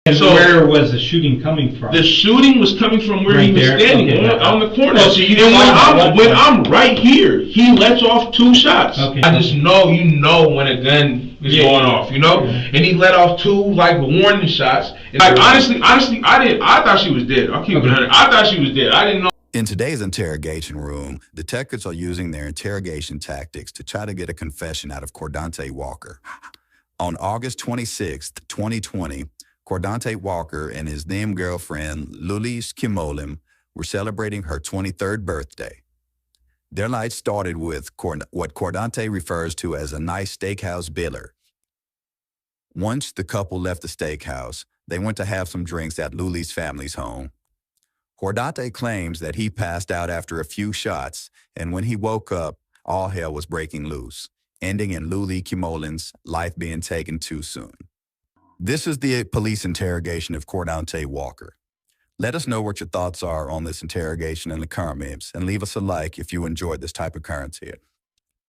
And so where was the shooting coming from? The shooting was coming from where right he was there? standing on the corner. Oh, so you and when I'm right here, he lets off 2 shots. Okay. I just know, when a gun is going off, and he let off 2 like warning shots. Like honestly, I thought she was dead. I'll keep it 100. I thought she was dead. I didn't know. In today's interrogation room, detectives are using their interrogation tactics to try to get a confession out of Cordonte Walker. On August 26, 2020, Cordonte Walker and his then girlfriend, Lullies Keymolen, were celebrating her 23rd birthday. Their night started with what Cordonte refers to as a nice steakhouse biller. Once the couple left the steakhouse, they went to have some drinks at Lullies' family's home. Cordonte claims that he passed out after a few shots, and when he woke up, all hell was breaking loose, ending in Lourdes Keymolen's life being taken too soon. This is the police interrogation of Cordonte Walker. Let us know what your thoughts are on this interrogation in the comments, and leave us a like if you enjoyed this type of content.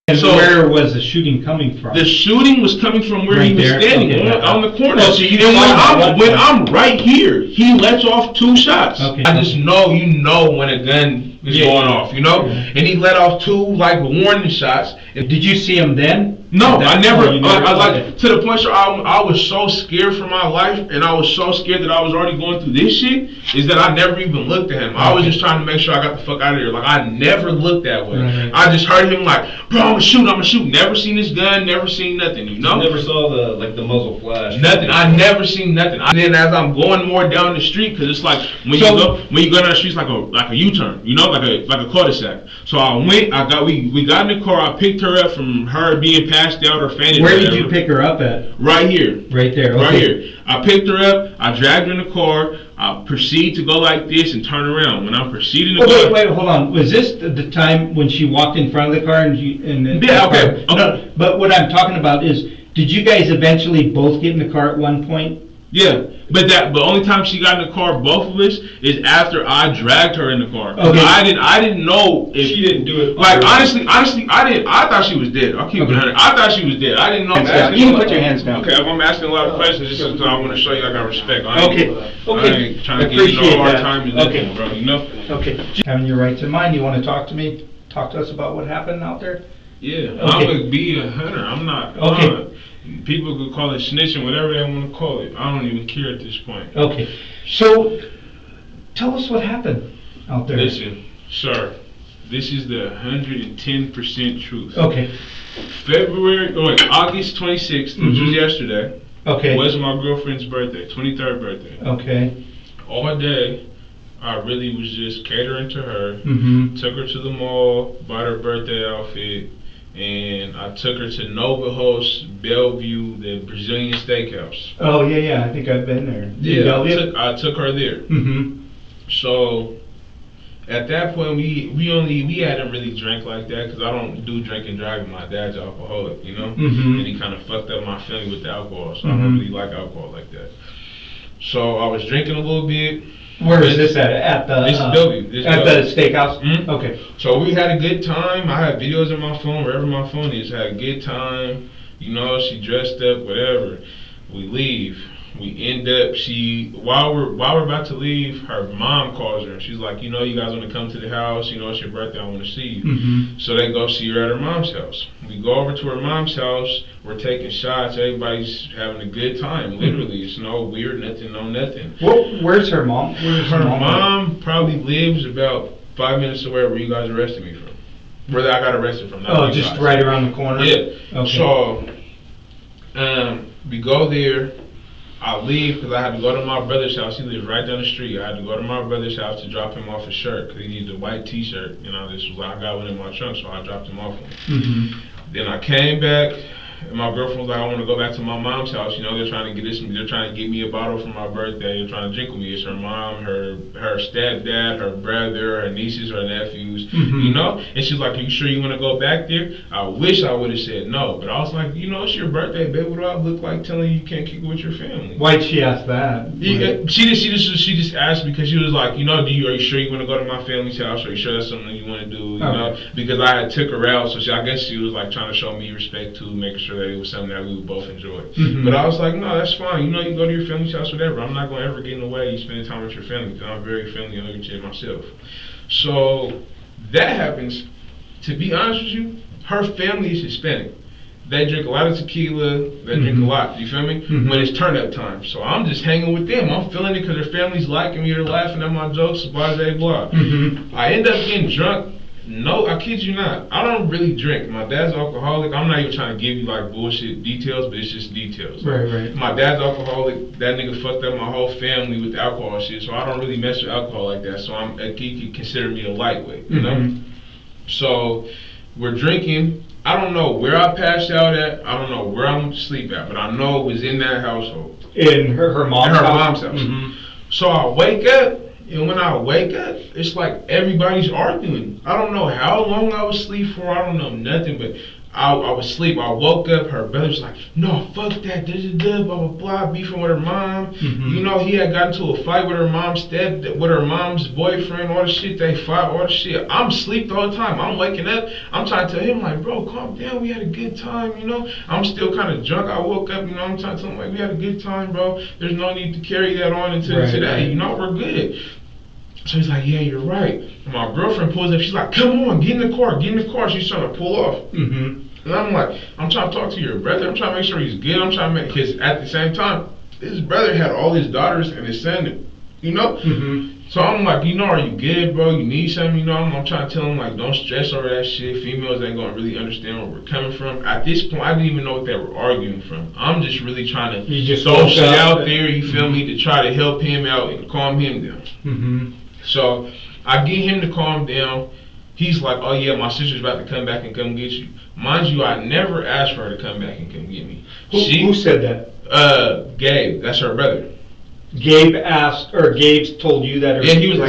And so where was the shooting coming from? The shooting was coming from where right he was there? standing on the corner. Oh, so you and when I'm right here, he lets off 2 shots. Okay. I just know, when a gun is going off, And he let off 2 like warning shots. Did you see him then? No, I never. I like to the point where I was so scared for my life, and I was so scared that I was already going through this shit. Is that I never even looked at him. I was just trying to make sure I got the fuck out of here. Like I never looked that way. Right. I just heard him like, bro, I'm gonna shoot. Never seen this gun. Never seen nothing. You never saw the muzzle flash. Nothing. I never seen nothing. And then as I'm going more down the street, because it's like when you go down the street, it's like a U-turn. Like a cul-de-sac. So I went. We got in the car. I picked her up from her being passed out or fainted. Where did you pick her up at? Right here. Right there. Okay. Right here. I picked her up. I dragged her in the car. I proceed to go like this and turn around. When I'm proceeding to go. Wait, hold on. Was this the time when she walked in front of the car Yeah. Okay. No, but what I'm talking about is, did you guys eventually both get in the car at one point? Yeah, but the only time she got in the car, both of us, is after I dragged her in the car. Okay. I didn't know if she didn't do it. Like honestly, I thought she was dead. I'll keep it 100. I thought she was dead. I didn't know. You can put your hands down. Okay, if I'm asking a lot of questions, just because I want to show you I got respect. I ain't trying to give you no hard time, bro. Okay. Having your rights in mind, you want to talk to me? Talk to us about what happened out there. Yeah, okay. I'm gonna be a hunter. I'm not. Okay. People could call it snitching, whatever they want to call it. I don't even care at this point. Okay. So, tell us what happened out there. Listen, sir, this is the 110% truth. Okay. August 26th, which was yesterday. Okay. Was my girlfriend's birthday, 23rd birthday. Okay. All day, I really was just catering to her. Took her to the mall, bought her birthday outfit. And I took her to Nova Host, Bellevue, the Brazilian steakhouse. Oh yeah, I think I've been there. Yeah, I took her there. So at that point, we hadn't really drank like that because I don't do drink and driving. My dad's an alcoholic, and he kind of fucked up my family with the alcohol, so I don't really like alcohol like that. So I was drinking a little bit. Where is this at? This is Bellevue. At the steakhouse? Okay. So we had a good time. I had videos on my phone, wherever my phone is. Had a good time. She dressed up, whatever. We leave. We end up, while we're about to leave, her mom calls her. And she's like, you guys want to come to the house? It's your birthday. I want to see you. So they go see her at her mom's house. We go over to her mom's house. We're taking shots. Everybody's having a good time. Literally, it's no weird, nothing, no nothing. Where's her mom? Her mom probably lives about 5 minutes away where you guys arrested me from. Where I got arrested from. Just right around the corner? Yeah. Okay. So, we go there. I leave because I had to go to my brother's house. He lives right down the street. I had to go to my brother's house to drop him off a shirt because he needed a white T-shirt. I got one in my trunk, so I dropped him off one. Then I came back. And my girlfriend was like, I want to go back to my mom's house. They're trying to get me a bottle for my birthday. They're trying to drink with me. It's her mom, her stepdad, her brother, her nieces, her nephews, And she's like, are you sure you want to go back there? I wish I would have said no. But I was like, it's your birthday, babe. What do I look like telling you can't kick it with your family? Why'd she ask that? She just asked because she was like, are you sure you want to go to my family's house? Are you sure that's something you want to do? Because I had took her out. So I guess she was like trying to show me respect too, making sure sure that it was something that we would both enjoy. Mhm. But I was like, no, that's fine. You know, you go to your family's house, whatever. I'm not going to ever get in the way of you spending time with your family because I'm very family oriented myself. So that happens. To be honest with you, her family is Hispanic. They drink a lot of tequila. They drink a lot. You feel me? Mhm. When it's turn up time. So I'm just hanging with them. I'm feeling it because their family's liking me. They're laughing at my jokes. Blah, blah, blah. Mhm. I end up getting drunk. No, I kid you not. I don't really drink. My dad's alcoholic. I'm not even trying to give you like bullshit details, but it's just details. Right. My dad's alcoholic. That nigga fucked up my whole family with alcohol shit. So I don't really mess with alcohol like that. So he could consider me a lightweight. You know. Mhm. So we're drinking. I don't know where I passed out at. I don't know where I went to sleep at. But I know it was in that household. In her mom's In her house? mom's house. Mhm. So I wake up. And when I wake up, it's like everybody's arguing. I don't know how long I was asleep for. I don't know nothing, but I was asleep. I woke up. Her brother's like, no, fuck that. Blah, blah, blah. Beefing with her mom. Mhm. You know, he had gotten into a fight with her mom's with her mom's boyfriend. All the shit. They fight. All the shit. I'm asleep the whole time. I'm waking up. I'm trying to tell him, like, bro, calm down. We had a good time, you know. I'm still kind of drunk. I woke up, you know. I'm trying to tell him, like, we had a good time, bro. There's no need to carry that on into today. You know, we're good. So he's like, yeah, you're right. And my girlfriend pulls up. She's like, come on, get in the car. Get in the car. She's trying to pull off. Mm-hmm. And I'm like, I'm trying to talk to your brother. I'm trying to make sure he's good. I'm trying to make, because at the same time, his brother had all his daughters and his son, you know? Mm-hmm. So I'm like, you know, are you good, bro? You need something, you know? I'm trying to tell him, like, don't stress over that shit. Females ain't going to really understand where we're coming from. At this point, I didn't even know what they were arguing from. I'm just really trying to throw shit out there, you feel me, to try to help him out and calm him down. Mm-hmm. So I get him to calm down. He's like, oh yeah, my sister's about to come back and come get you. Mind you, I never asked for her to come back and come get me. Who said that? Gabe, that's her brother. Gabe asked, or Gabe's told you that her sister's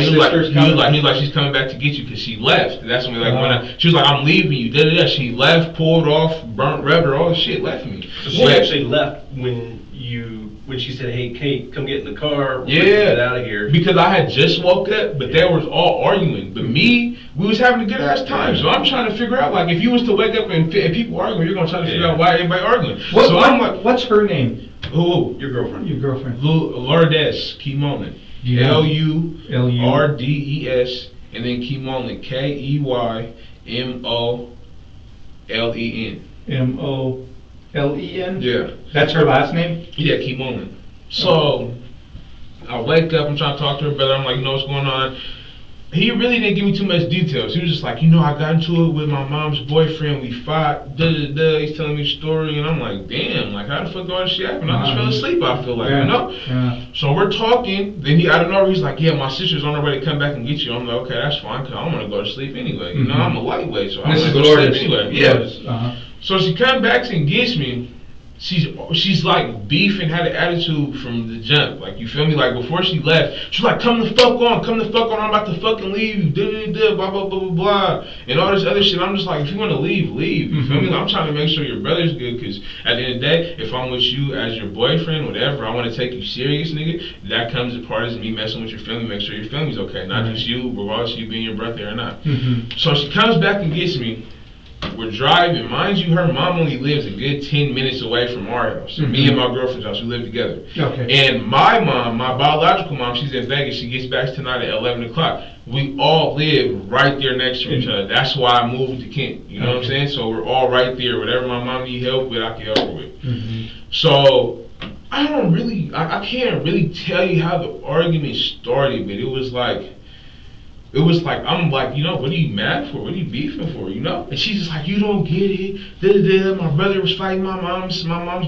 coming? He was like, she's coming back to get you because she left. That's when she was like, I'm leaving you. She left, pulled off, burnt rubber, all the shit, left me. So she actually left when she said, hey, Kate, come get in the car, get out of here. Because I had just woke up, but they was all arguing. But me, we was having a good ass time. So I'm trying to figure out, like, if you was to wake up and people arguing, you're going to try to figure out why everybody arguing. I'm like, what's her name? Who? Your girlfriend. Your girlfriend. Lourdes Keymolen. L-U-R-D-E-S, and then Keymolen, Keymolen. Molen? Yeah. That's her last name? Yeah, Keymolen. So, I wake up, I'm trying to talk to her brother, I'm like, you know what's going on? He really didn't give me too much details. He was just like, you know, I got into it with my mom's boyfriend, we fought, he's telling me a story, and I'm like, damn, like, how the fuck all this shit happened? I just fell asleep, I feel like, you know? Yeah. So we're talking, then he, out of nowhere, he's like, yeah, my sister's on her way to come back and get you. I'm like, okay, that's fine, because I want to go to sleep anyway. You know, I'm a lightweight, so I want to go to sleep anyway. Yeah. So she comes back and gets me. She's like beefing, had an attitude from the jump. Like, you feel me? Like, before she left, she's like, come the fuck on, I'm about to fucking leave you, blah, blah, blah, blah, blah. And all this other shit. I'm just like, if you want to leave, leave. You feel me? Like, I'm trying to make sure your brother's good, because at the end of the day, if I'm with you as your boyfriend, whatever, I want to take you serious, nigga. That comes as part of me messing with your family, make sure your family's okay. Not just you, regardless of you being your brother or not. So she comes back and gets me. We're driving. Mind you, her mom only lives a good 10 minutes away from our house. Me and my girlfriend's house, we live together. Okay. And my mom, my biological mom, she's in Vegas. She gets back tonight at 11 o'clock. We all live right there next to each other. That's why I moved to Kent. You know what I'm saying? So we're all right there. Whatever my mom need help with, I can help her with. So I can't really tell you how the argument started, but it was like, I'm like, you know, what are you mad for? What are you beefing for, you know? And she's just like, you don't get it. My brother was fighting my mom's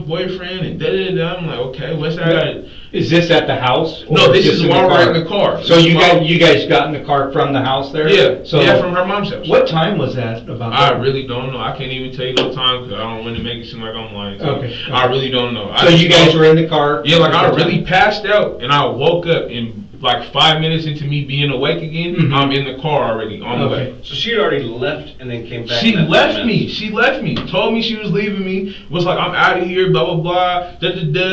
boyfriend, and I'm like, okay, what's that? Is this at the house? No, this is while we're in the car. So you guys got in the car from the house there? Yeah, from her mom's house. What time was that about? I really don't know. I can't even tell you what time, because I don't want to make it seem like I'm lying. Okay. I really don't know. So you guys were in the car? Yeah, like I really passed out, and I woke up in like 5 minutes into me being awake again. I'm in the car already on the way. So she had already left and then came back. She left me. Told me she was leaving me. Was like, I'm out of here. Blah blah blah.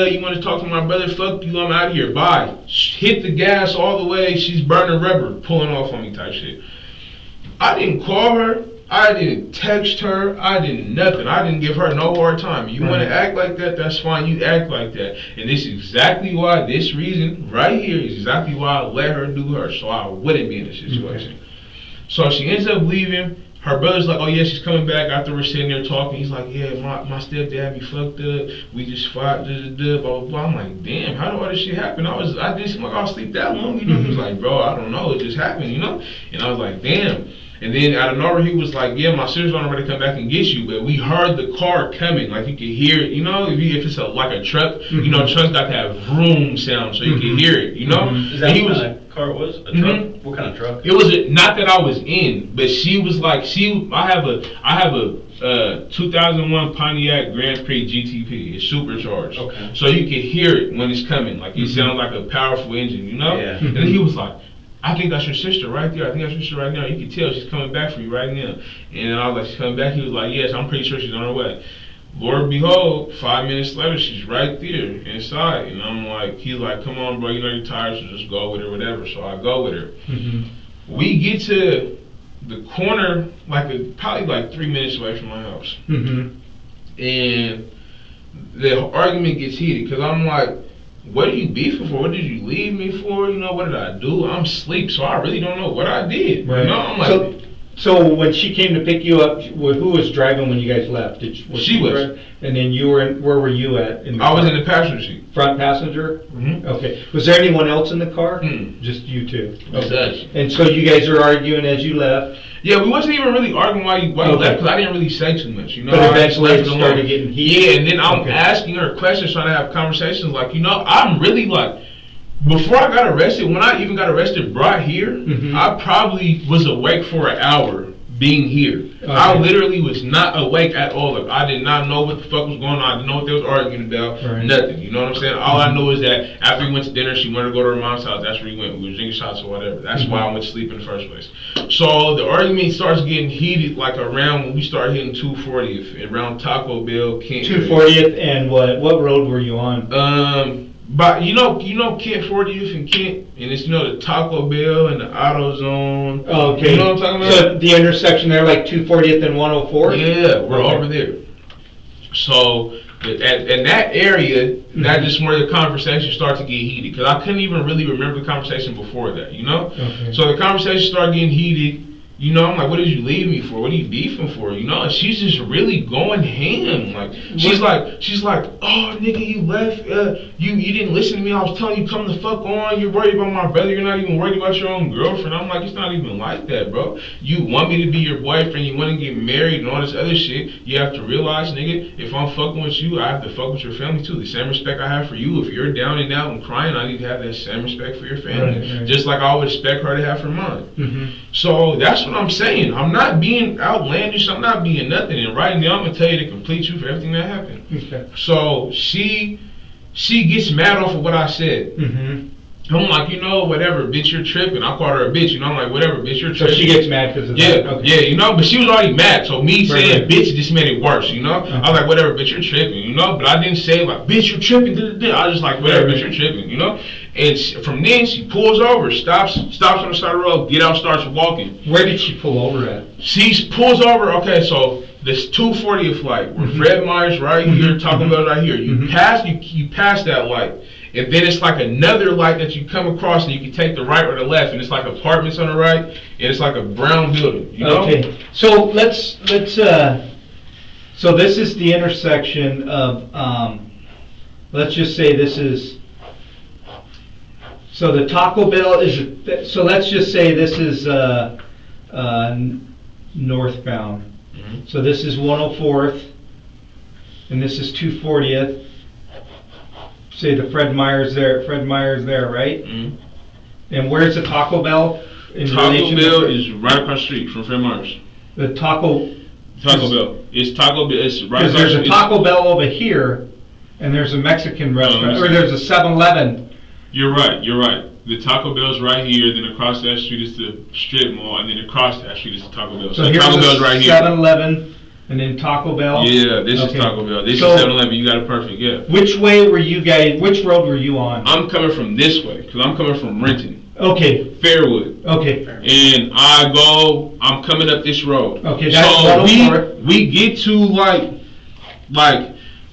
You want to talk to my brother? Fuck you. I'm out of here. Bye. Hit the gas all the way. She's burning rubber, pulling off on me type shit. I didn't call her. I didn't text her. I didn't nothing. I didn't give her no hard time. You want to act like that? That's fine. You act like that. And this is exactly why, this reason right here is exactly why I let her do her, so I wouldn't be in this situation. So she ends up leaving. Her brother's like, oh yeah, she's coming back. After we're sitting there talking, he's like, yeah, my stepdad had me fucked up. We just fought, blah, blah, blah. I'm like, damn, how did all this shit happen? I didn't seem like I was asleep that long, you know? He was like, bro, I don't know, it just happened, you know? And I was like, damn. And then out of nowhere, he was like, yeah, my sister's on her way to come back and get you, but we heard the car coming, like you could hear it, you know? If it's like a truck, you know, trucks got to have vroom sound so you can hear it, you know? Is that what kind of car it was? A truck? What kind of truck? It was not that I was in, but she was like, I have a 2001 Pontiac Grand Prix GTP. It's supercharged, so you can hear it when it's coming. Like it sounds like a powerful engine, you know. Yeah. And he was like, I think that's your sister right there. I think that's your sister right now. You can tell she's coming back for you right now. And I was like, she's coming back. He was like, yes, I'm pretty sure she's on her way. Lord behold, 5 minutes later, she's right there inside. And I'm like, he's like, come on, bro, you know you're tired, so just go with her, whatever. So I go with her. We get to the corner, probably like 3 minutes away from my house. And the argument gets heated because I'm like, what are you beefing for? What did you leave me for? You know, what did I do? I'm asleep, so I really don't know what I did. Right. You know, I'm like, so when she came to pick you up, who was driving when you guys left? She was. And then you were where were you at? I was in the passenger seat. Front passenger? Okay. Was there anyone else in the car? Just you two? Okay. And so you guys are arguing as you left? Yeah, we wasn't even really arguing why you left, because I didn't really say too much, you know. But eventually it started getting heated? Yeah, and then I'm asking her questions, trying to have conversations, like, you know, I'm really like, before I got arrested, when I even got arrested, brought here, I probably was awake for an hour being here. I literally was not awake at all. Like, I did not know what the fuck was going on. I didn't know what they was arguing about. Nothing. You know what I'm saying? All I know is that after we went to dinner, she wanted to go to her mom's house. That's where we went. We were drinking shots or whatever. That's why I went to sleep in the first place. So the argument starts getting heated like around when we start hitting 240th, around Taco Bell, Kent. 240th and what road were you on? But you know Kent 40th and Kent, and it's, you know, the Taco Bell and the AutoZone. Okay. You know what I'm talking about? So the intersection there, like 240th and 104th? Yeah, we're over there. So in that area, that's just where the conversation started to get heated, because I couldn't even really remember the conversation before that, you know? So the conversation started getting heated. You know, I'm like, what did you leave me for? What are you beefing for? You know, and she's just really going ham. Like, she's like, oh, nigga, you left. You didn't listen to me. I was telling you, come the fuck on. You're worried about my brother. You're not even worried about your own girlfriend. I'm like, it's not even like that, bro. You want me to be your boyfriend. You want to get married and all this other shit. You have to realize, nigga, if I'm fucking with you, I have to fuck with your family too. The same respect I have for you. If you're down and out and crying, I need to have that same respect for your family. Just like I would expect her to have for mine. So that's what I'm saying. I'm not being outlandish. I'm not being nothing. And right now, I'm gonna tell you the complete truth for everything that happened. So she gets mad off of what I said. I'm like, you know, whatever, bitch, you're tripping. I called her a bitch. You know, I'm like, whatever, bitch, you're tripping. So she gets mad because of that? Yeah, you know, but she was already mad. So me saying bitch just made it worse, you know? I was like, whatever, bitch, you're tripping, you know? But I didn't say, like, bitch, you're tripping. I was just like, whatever, bitch, you're tripping, you know? And from then, she pulls over, stops on the side of the road, get out, starts walking. Where did she pull over at? She pulls over, okay, so this 240th light, where Fred Meyer's right here, Taco Bell right here. You pass that light. And then it's like another light that you come across, and you can take the right or the left, and it's like apartments on the right, and it's like a brown building. You know? Okay, so let's so this is the intersection of let's just say this is, so the Taco Bell is, so let's just say this is northbound. So this is 104th, and this is 240th. Say the Fred Meyer's there, right? And where's the Taco Bell? Taco Bell is right across the street from Fred Meyer's. The Taco Bell. It's Taco Bell. It's right across. There's a Taco Bell over here, and there's a Mexican restaurant, or there's a 7-Eleven. You're right. The Taco Bell's right here. Then across that street is the strip mall, and then across that street is the Taco Bell. So here's Taco Bell's right here. 7-Eleven. And then Taco Bell? Yeah, this is Taco Bell. This is 7-Eleven. You got it perfect, yeah. Which way were you guys, which road were you on? I'm coming from this way, because I'm coming from Renton. Okay. Fairwood. Okay. And I'm coming up this road. Okay, that's so we get to like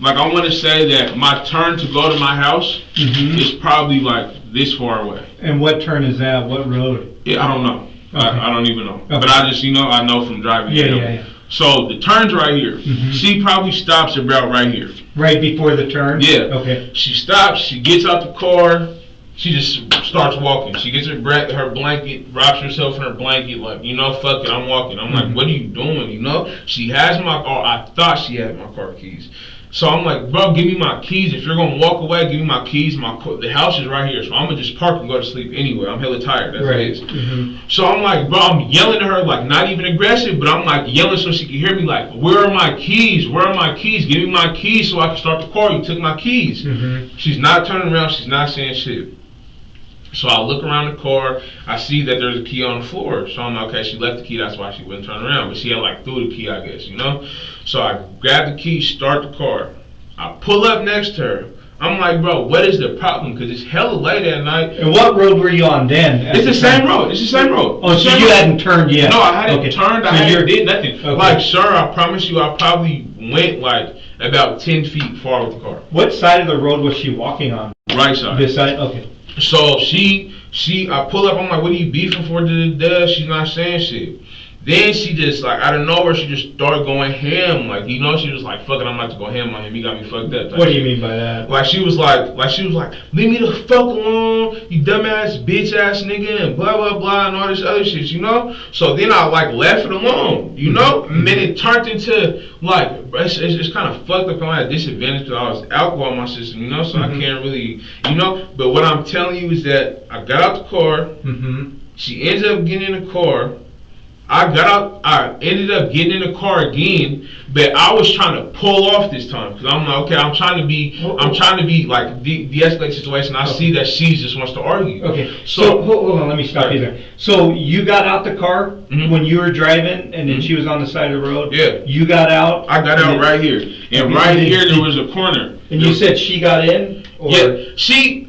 I want to say that my turn to go to my house is probably like this far away. And what turn is that? What road? Yeah, I don't know. Okay. I don't even know. Okay. But I just, I know from driving. Yeah. So the turn's right here. She probably stops about right here. Right before the turn? Yeah. Okay. She stops, she gets out the car, she just starts walking. She gets her blanket, wraps herself in her blanket, like, fuck it, I'm walking. I'm like, what are you doing, She has my car, I thought she had my car keys. So I'm like, bro, give me my keys. If you're going to walk away, give me my keys. The house is right here. So I'm going to just park and go to sleep anyway. I'm hella tired. That's what it is. So I'm like, bro, I'm yelling at her, like, not even aggressive, but I'm like yelling so she can hear me, like, where are my keys? Where are my keys? Give me my keys so I can start the car. You took my keys. She's not turning around. She's not saying shit. So I look around the car, I see that there's a key on the floor. So I'm like, okay, she left the key, that's why she wouldn't turn around. But she had like threw the key, I guess, So I grab the key, start the car. I pull up next to her. I'm like, bro, what is the problem? Because it's hella late at night. And what road were you on then? It's the same road. It's the same road. Oh, so you hadn't turned yet? No, I hadn't turned. I hadn't did nothing. Okay. Like, sir, I promise you, I probably went like about 10 feet far with the car. What side of the road was she walking on? Right side. This side? Okay. So I pull up, I'm like, what are you beefing for? She's not saying shit. Then she just, like, out of nowhere, she just started going ham. Like, she was like, fuck it, I'm about to go ham on him. He got me fucked up. What do you mean by that? Like, she was like, leave me the fuck alone, you dumbass, bitch ass nigga, and blah, blah, blah, and all this other shit, So then I, like, left it alone, And then it turned into, like, it's kind of fucked up. I'm at a disadvantage because I was alcohol in my system, So I can't really, But what I'm telling you is that I got out the car. She ends up getting in the car. I got out, I ended up getting in the car again, but I was trying to pull off this time because I'm like, okay, I'm trying to be like de-escalate the situation. I see that she just wants to argue. Okay, so hold on, let me stop you there. So you got out the car when you were driving, and then she was on the side of the road. Yeah. You got out. I got out right here, and right here there was a corner. And you said she got in? Or? Yeah,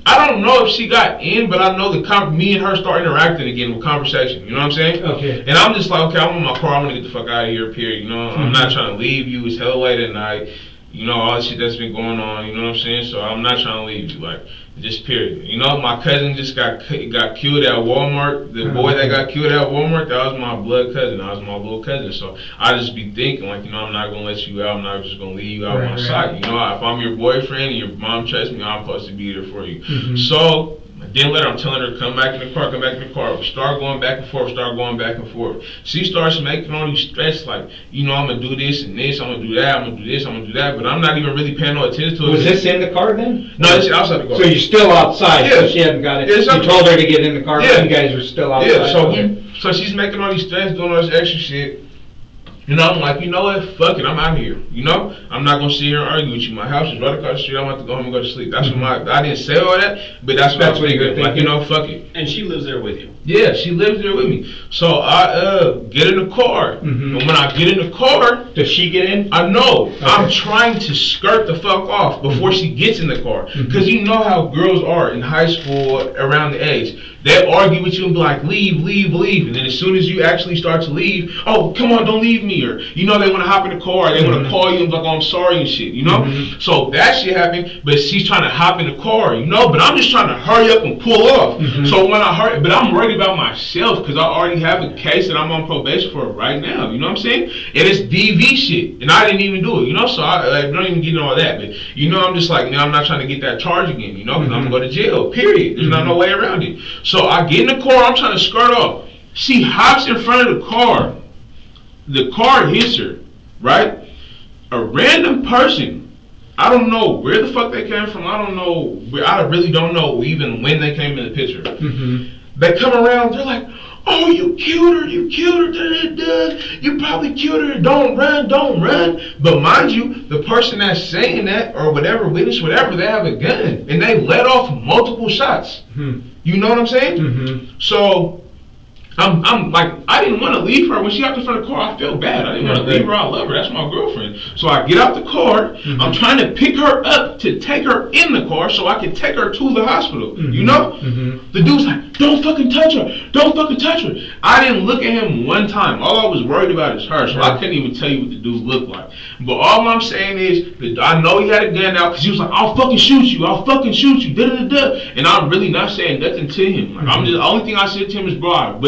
I don't know if she got in, but I know me and her start interacting again with conversation. You know what I'm saying? Okay. And I'm just like, okay, I'm in my car. I'm gonna get the fuck out of here. Period. I'm not trying to leave you. It's hella late at night. All the shit that's been going on. You know what I'm saying? So I'm not trying to leave you. Like, just period. My cousin just got killed at Walmart. The boy that got killed at Walmart, that was my blood cousin. That was my little cousin. So I just be thinking, like, I'm not gonna let you out. I'm not just gonna leave you out on my side. If I'm your boyfriend and your mom trusts me, I'm supposed to be there for you. So then later I'm telling her, come back in the car. We start going back and forth. She starts making all these threats like, I'm going to do this and this, I'm going to do that, I'm going to do this, I'm going to do that, but I'm not even really paying no attention to it. Was this in the car then? No, it's outside the car. So you're still outside, so she hadn't got it. You told her to get in the car, but you guys were still outside. Yeah, so she's making all these threats, doing all this extra shit. I'm like, you know what? Fuck it, I'm out of here. I'm not gonna sit here and argue with you. My house is right across the street. I'm about to go home and go to sleep. That's what I didn't say all that, but that's what I was thinking. Like, fuck it. And she lives there with you. Yeah, she lives there with me. So I get in the car, and when I get in the car, does she get in? I know. Okay. I'm trying to skirt the fuck off before she gets in the car, because you know how girls are in high school around the age. They argue with you and be like, leave, and then as soon as you actually start to leave, oh, come on, don't leave me, or they want to hop in the car, they want to call you and be like, oh, I'm sorry and shit, So that shit happened, but she's trying to hop in the car, but I'm just trying to hurry up and pull off. So when I hurry, but I'm worried about myself because I already have a case that I'm on probation for right now, you know what I'm saying? And it's DV shit, and I didn't even do it, so I don't even get into all that, but I'm just like, I'm not trying to get that charge again, because I'm going to go to jail, period. There's not no way around it. So I get in the car, I'm trying to skirt off. She hops in front of the car. The car hits her, right? A random person, I don't know where the fuck they came from. I really don't know even when they came in the picture. They come around, they're like, oh, you killed her, you probably killed her, don't run. But mind you, the person that's saying that, or whatever, witness, whatever, they have a gun, and they let off multiple shots. You know what I'm saying? So I'm like, I didn't want to leave her. When she got in front of the car, I felt bad. I didn't want to leave her. I love her. That's my girlfriend. So I get out the car. I'm trying to pick her up to take her in the car so I can take her to the hospital. You know? The dude's like, don't fucking touch her. Don't fucking touch her. I didn't look at him one time. All I was worried about is her. So I couldn't even tell you what the dude looked like. But all I'm saying is that I know he had a gun out because he was like, I'll fucking shoot you. I'll fucking shoot you. And I'm really not saying nothing to him. Like, I'm just, the only thing I said to him is, bro, I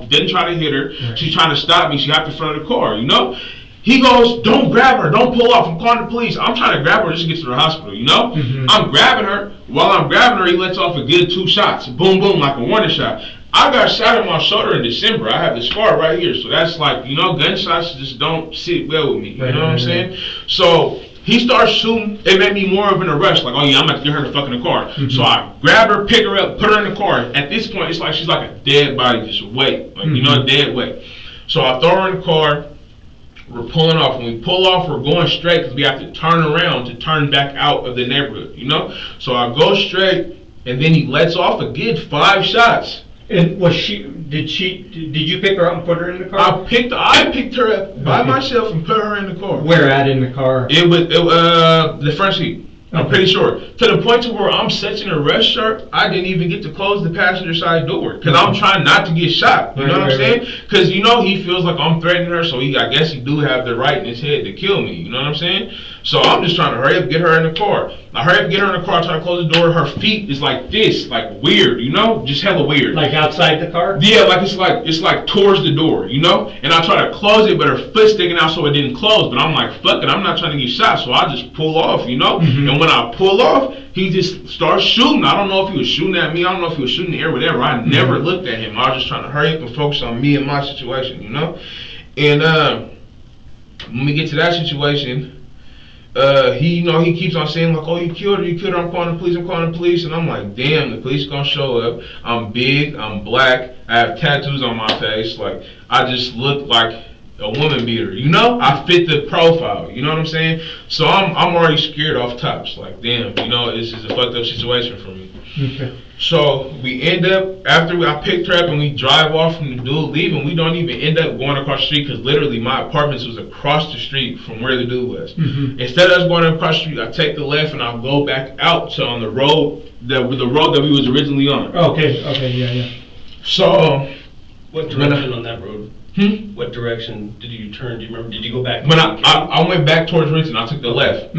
didn't try to hit her. She's trying to stop me. She got in front of the car, you know? He goes, don't grab her. Don't pull off. I'm calling the police. I'm trying to grab her just to get to the hospital, you know? I'm grabbing her. While I'm grabbing her, he lets off a good 2 shots. Boom, boom, like a warning shot. I got shot in my shoulder in December. I have the scar right here. So that's like, you know, gunshots just don't sit well with me. You know what I'm saying? So he starts shooting. It made me more of in a rush. Like, oh yeah, I'm about to get her in the fucking car. So I grab her, pick her up, put her in the car. At this point, it's like she's like a dead body, just weight. Like, you know, a dead weight. So I throw her in the car. We're pulling off. When we pull off, we're going straight because we have to turn around to turn back out of the neighborhood, you know? So I go straight, and then he lets off a good 5 shots. And did you pick her up and put her in the car? I picked her up by myself and put her in the car. Where at in the car? It was the front seat. I'm pretty sure. To the point to where I'm such in a rush, sir, I didn't even get to close the passenger side door. Because I'm trying not to get shot. You know what I'm saying? Because, you know, he feels like I'm threatening her, so I guess he do have the right in his head to kill me. You know what I'm saying? So I'm just trying to hurry up, get her in the car. I hurry up, get her in the car, try to close the door. Her feet is like this, like weird, you know? Just hella weird. Like outside the car? Yeah, like it's like towards the door, you know? And I try to close it, but her foot's sticking out so it didn't close. But I'm like, fuck it, I'm not trying to get shot, so I just pull off, you know? And when I pull off, he just starts shooting. I don't know if he was shooting at me. I don't know if he was shooting in the air, whatever. I never looked at him. I was just trying to hurry up and focus on me and my situation, you know? And when we get to that situation, he keeps on saying like, oh, you killed her, I'm calling the police, and I'm like, damn, the police gonna show up. I'm big, I'm black, I have tattoos on my face, like, I just look like a woman beater, you know? I fit the profile, you know what I'm saying? So I'm already scared off tops, like, damn, you know, this is a fucked up situation for me. Okay. So we end up, after I picked her up and we drive off from the dude leaving, we don't even end up going across the street because literally my apartment was across the street from where the dude was. Instead of us going across the street, I take the left and I'll go back out to on the road that we was originally on. Okay, yeah. So, what direction on that road? What direction did you turn? Do you remember? Did you go back? When I went back towards Renton, I took the left.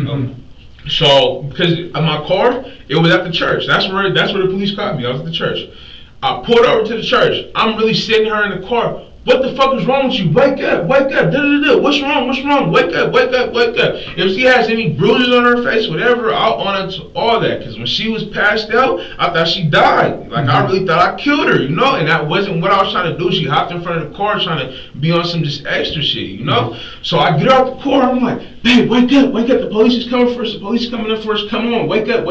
So, because my car, it was at the church. That's where the police caught me. I was at the church. I pulled over to the church. I'm really sitting her in the car. What the fuck is wrong with you? Wake up, wake up, What's wrong? Wake up. If she has any bruises on her face, whatever, I'll own it to all that. Because when she was passed out, I thought she died. Like, I really thought I killed her, you know? And that wasn't what I was trying to do. She hopped in front of the car trying to be on some just extra shit, you know? So I get out the car, I'm like, babe, wake up, the police is coming for us, come on, wake up.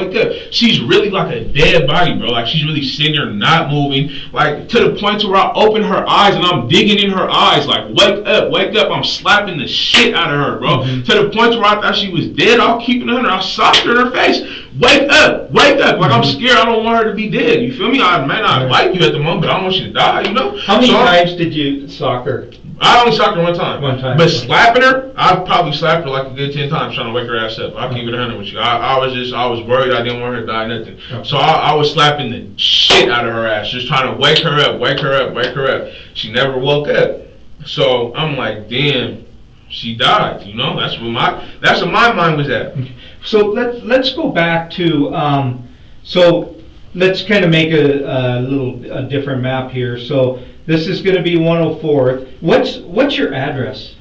She's really like a dead body, bro. Like, she's really sitting there not moving, like, to the point to where I open her eyes and I'm digging in her eyes, like, wake up, I'm slapping the shit out of her, bro. To the point where I thought she was dead, I'll keep it on her, I socked her in her face, wake up, like, I'm scared, I don't want her to be dead, you feel me? I may not like you at the moment, but I don't want you to die, you know? How many times did you sock her? I only socked her one time. But okay. Slapping her, I probably slapped her like a good 10 times trying to wake her ass up. I'll keep it 100 with you. I was worried. I didn't want her to die, nothing. Okay. So I was slapping the shit out of her ass, just trying to wake her up. She never woke up. So I'm like, damn, she died, you know? That's where my mind was at. So let's go back to, so let's kind of make a different map here. So this is going to be 104th. What's your address?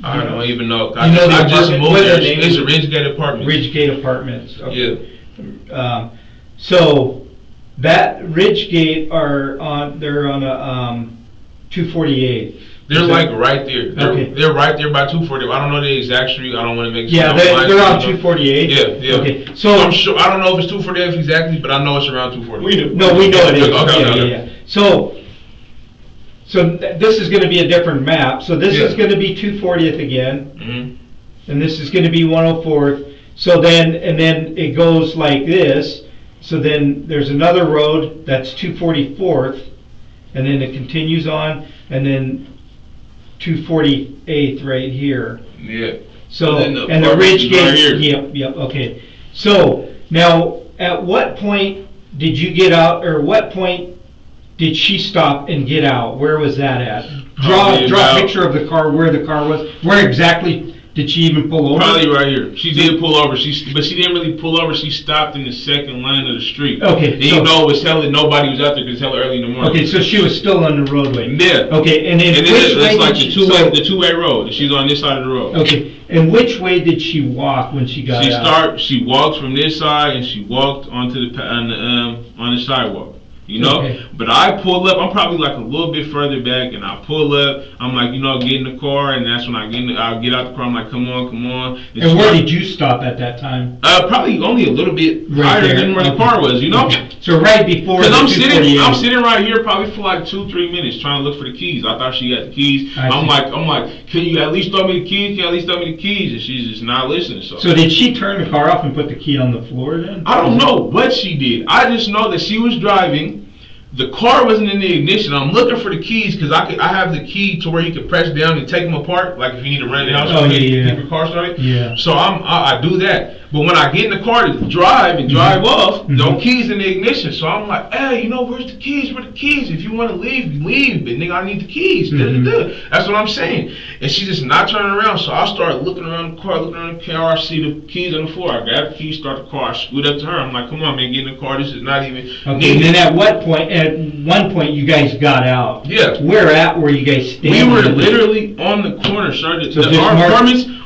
I don't even know. I just moved there. It's a Ridgegate Apartments. Ridgegate Apartments. Okay. Yeah. So that Ridgegate they're on a 248. They're like right there. They're right there by 240. I don't know the exact street. I don't want to make. Yeah, they're on 248. Yeah. Okay, so I'm sure. I don't know if it's 248 exactly, but I know it's around 240. We know it is. Okay. Yeah. So this is going to be a different map. So this is going to be 240th again, and this is going to be 104th. So then it goes like this. So then there's another road that's 244th, and then it continues on, and then 248th right here. Yeah. So, And then the and the apartment ridge is right gate, here. yep, okay. So, now, at what point did you get out, or what point did she stop and get out? Where was that at? Draw a picture of the car, where the car was. Where exactly did she even pull over? Probably right here. She did pull over. But she didn't really pull over. She stopped in the second lane of the street. Okay. And you know it was hella, nobody was out there because it's hella early in the morning. Okay, so she was still on the roadway. Yeah. Okay, and then And which way it's like did the two-way road. She's on this side of the road. Okay, and which way did she walk when she got out? She walked from this side and she walked onto on the sidewalk. You know, Okay. But I pull up. I'm probably like a little bit further back, and I pull up. I'm like, get in the car, and that's when I'll get out the car. I'm like, come on. And where did you stop at that time? Probably only a little bit Right higher there. than where the Okay. car was. Okay. So right before the Because I'm 248. sitting right here probably for like 2-3 minutes trying to look for the keys. I thought she had the keys. I I'm see. like, can you at least throw me the keys? Can you at least throw me the keys? And she's just not listening. So did she turn the car off and put the key on the floor then? I don't know what she did. I just know that she was driving. The car wasn't in the ignition. I'm looking for the keys because I have the key to where you can press down and take them apart. Like if you need to run the house, keep your car started. Yeah. So I do that. But when I get in the car to drive and drive off, no keys in the ignition. So I'm like, hey, where's the keys? Where the keys? If you want to leave, leave. But nigga, I need the keys. That's what I'm saying. And she's just not turning around. So I start looking around the car, I see the keys on the floor. I grab the keys, start the car. I scoot up to her. I'm like, come on, man, get in the car. This is not even Okay, and then at one point you guys got out. Yeah. Where at were you guys standing? We were literally on the corner, sir.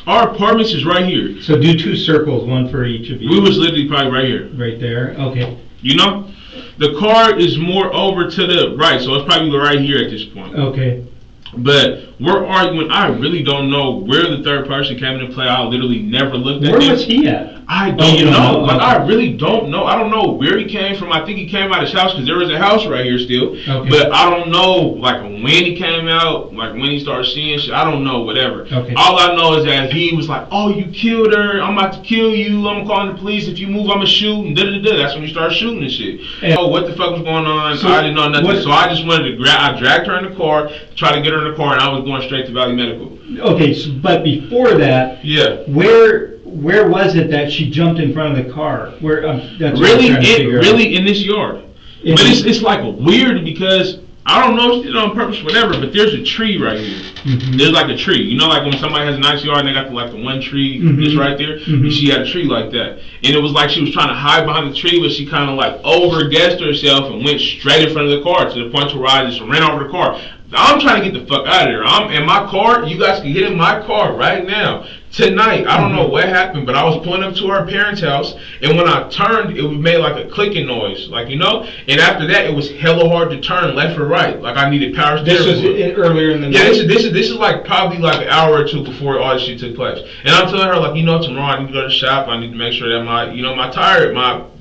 Our apartments is right here. So do 2 circles, one for each of you. We was literally probably right here. Right there, okay. The car is more over to the right, so it's probably right here at this point. Okay. But we're arguing. I really don't know where the third person came into play. I literally never looked at him. Where was he at? I don't know. Like, Okay. I really don't know. I don't know where he came from. I think he came out of his house because there was a house right here still. Okay. But I don't know, like, when he came out, like, when he started seeing shit. I don't know, whatever. Okay. All I know is that he was like, oh, you killed her. I'm about to kill you. I'm calling the police. If you move, I'm going to shoot. And da-da-da-da. That's when he started shooting and shit. What the fuck was going on? So I didn't know nothing. So I just wanted to I dragged her in the car, tried to get her in the car, and I was going straight to Valley Medical. Okay, but before that, Yeah. where was it that she jumped in front of the car? Where that's what I'm Really, trying to figure out. in this yard. But it's like weird because I don't know if she did it on purpose or whatever, but there's a tree right here. There's like a tree. Like when somebody has a nice yard and they got the one tree just right there? And she had a tree like that. And it was like she was trying to hide behind the tree, but she kind of like over-guessed herself and went straight in front of the car to the point where I just ran over the car. I'm trying to get the fuck out of there. I'm in my car. You guys can get in my car right now. Tonight, I don't know what happened, but I was pulling up to our parents' house, and when I turned, it made like a clicking noise, and after that, it was hella hard to turn left or right, like I needed power steering. This was earlier in the night? Yeah, this is like probably like an hour or two before all this shit took place. And I'm telling her, like, tomorrow I need to go to the shop, I need to make sure that my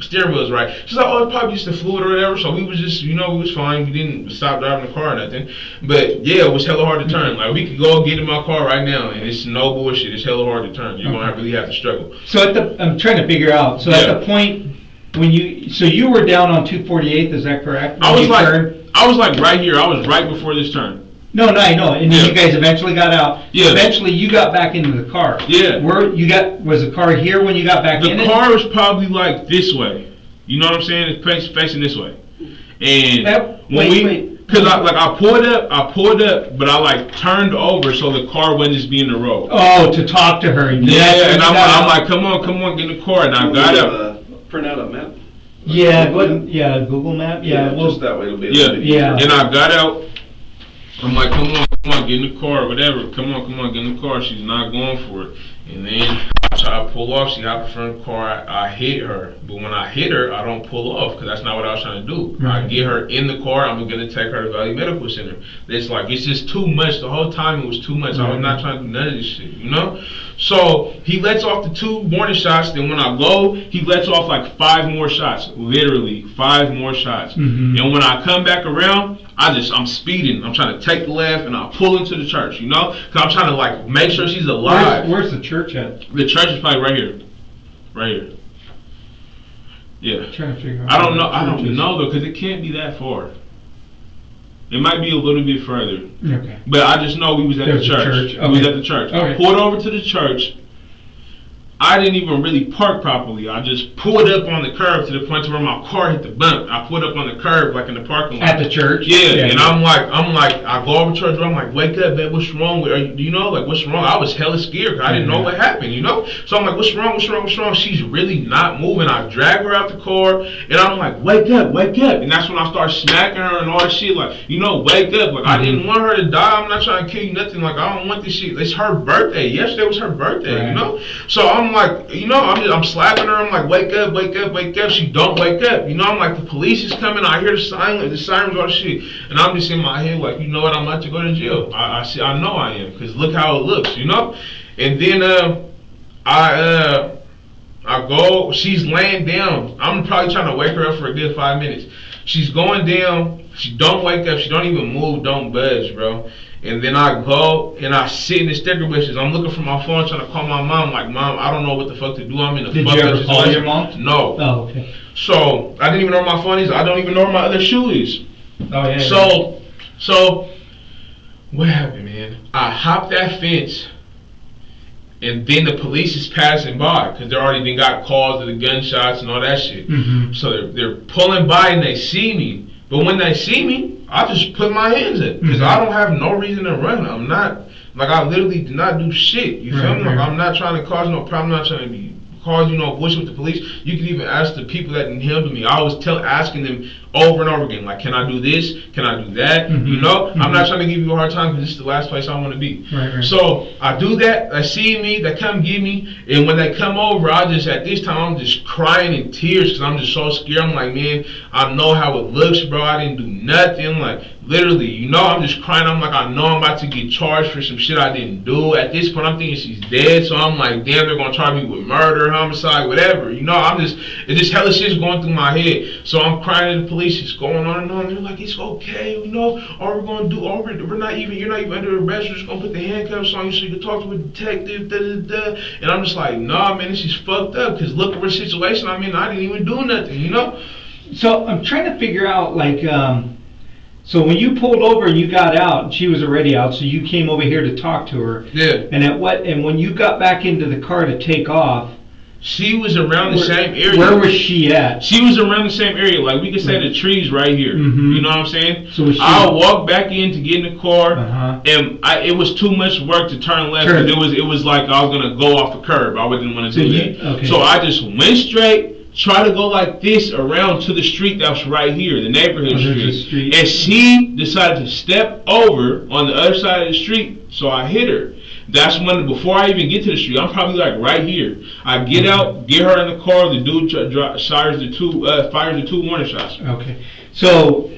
steering wheel is right. She's like, oh, it's probably just the fluid or whatever, so we was just, we was fine, we didn't stop driving the car or nothing. But yeah, it was hella hard to turn. Like, we could go get in my car right now, and it's no bullshit, it's hella hard to turn. You're gonna really have to struggle. So I'm trying to figure out. So at the point when you were down on 248th, is that correct? I was like right here. I was right before this turn. No, I know. And then you guys eventually got out. Yeah. Eventually, you got back into the car. Yeah. Was the car here when you got back in? The car was probably like this way. You know what I'm saying? It's facing this way. And wait. Cause I pulled up, but I like turned over so the car wouldn't just be in the road. Oh, to talk to her. Yeah, and I'm like, come on, get in the car, and I got up. Print out a map. Yeah, Google Map. Yeah, just that way it'll be. Yeah, and I got out. I'm like, come on, get in the car, whatever. Come on, get in the car. She's not going for it. And then I try to pull off. She hopped in front of the car. I hit her. But when I hit her, I don't pull off because that's not what I was trying to do. Right. I get her in the car. I'm going to take her to Valley Medical Center. It's just too much. The whole time it was too much. I was not trying to do none of this shit, So he lets off the 2 warning shots. Then when I go, he lets off like 5 more shots. Literally 5 more shots. And when I come back around, I'm speeding. I'm trying to take the left and I pull into the church, Because I'm trying to like make sure she's alive. Where's the church at? The church is probably right here. Right here. Yeah. I'm trying to figure out. I don't know though, because it can't be that far. It might be a little bit further. Okay. But I just know we was at the church. Okay. We was at the church. Okay. I pulled over to the church. I didn't even really park properly. I just pulled up on the curb to the point where my car hit the bump. I pulled up on the curb, like in the parking lot. At the church? Yeah, and I'm like, I go over to her door, I'm like, wake up, man, what's wrong? Do you know, like, what's wrong? I was hella scared because I didn't know what happened, you know? So I'm like, what's wrong? She's really not moving. I drag her out the car, and I'm like, wake up. And that's when I start smacking her and all that shit, like, you know, wake up. Like, I didn't want her to die. I'm not trying to kill you, nothing. Like, I don't want this shit. It's her birthday. Yesterday was her birthday, you know? So I'm like, you know, I'm slapping her. I'm like, wake up. She don't wake up. You know, I'm like, the police is coming. I hear the sirens, all the shit. And I'm just in my head like, you know what, I'm about to go to jail. I know I am, because look how it looks, you know? And then I go, she's laying down. I'm probably trying to wake her up for a good 5 minutes. She's going down. She don't wake up. She don't even move, don't budge, bro. And then I go and I sit in the sticker bushes. I'm looking for my phone, trying to call my mom. Like, Mom, I don't know what the fuck to do. I'm in a fucked up situation. Did you ever call your mom? No. Oh, okay. So I didn't even know where my phone is. I don't even know where my other shoe is. Oh yeah. So what happened, man? I hopped that fence, and then the police is passing by because they already been got calls of the gunshots and all that shit. So they're pulling by and they see me. But when they see me, I just put my hands up because I don't have no reason to run. I'm not, like, I literally did not do shit. You feel me? Like, I'm not trying to cause no problem. I'm not trying to cause, you know, bullshit with the police. You can even ask the people that handled me. I was asking them over and over again, like, can I do this? Can I do that? You know? I'm not trying to give you a hard time because this is the last place I want to be. So I do that. They see me. They come get me. And when they come over, at this time, I'm just crying in tears because I'm just so scared. I'm like, man, I know how it looks, bro. I didn't do nothing. Like, literally, you know, I'm just crying. I'm like, I know I'm about to get charged for some shit I didn't do. At this point, I'm thinking she's dead. So I'm like, damn, they're going to charge me with murder, homicide, whatever. You know, it's just hella shit's going through my head. So I'm crying to the police. It's going on and on. They're like, it's okay, you know. All we're going to do, you're not even under arrest. We're just going to put the handcuffs on you so you can talk to a detective, And I'm just like, nah, man, this is fucked up. Because look at the situation I'm in. I didn't even do nothing, you know. So I'm trying to figure out, like, so when you pulled over and you got out, and she was already out, so you came over here to talk to her. Yeah. And when you got back into the car to take off, she was around the same area. Where was she at? She was around the same area. Like, we could say the trees right here. You know what I'm saying? So I walked back in to get in the car, and it was too much work to turn left. Because it was like I was going to go off the curb. I didn't want to do that. Okay. So I just went straight, try to go like this around to the street that was right here, the neighborhood street. And she decided to step over on the other side of the street, so I hit her. That's when, before I even get to the street, I'm probably like right here. I get out, get her in the car. The dude fires the two warning shots. Okay, so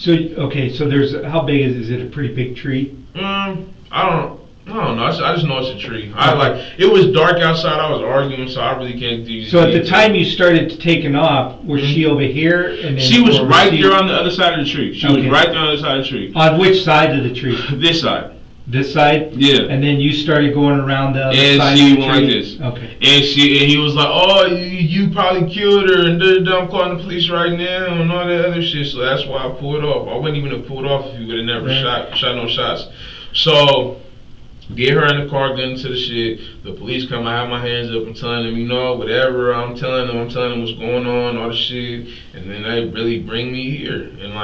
there's, how big is it? A pretty big tree? I don't know. I just know it's a tree. It was dark outside. I was arguing, so I really can't do. So at the time you started taking off, was she over here? And then she was right there on the other side of the tree. She was right there on the other side of the tree. On which side of the tree? This side. This side? Yeah. And then you started going around the other and side she of the tree? went like this. Okay. And he was like, oh, you probably killed her, and I'm calling the police right now, and all that other shit. So that's why I pulled off. I wouldn't even have pulled off if you would have never shot no shots. So get her in the car, get into the shit. The police come, I have my hands up, I'm telling them, you know, whatever. I'm telling them what's going on, all the shit. And then they really bring me here. And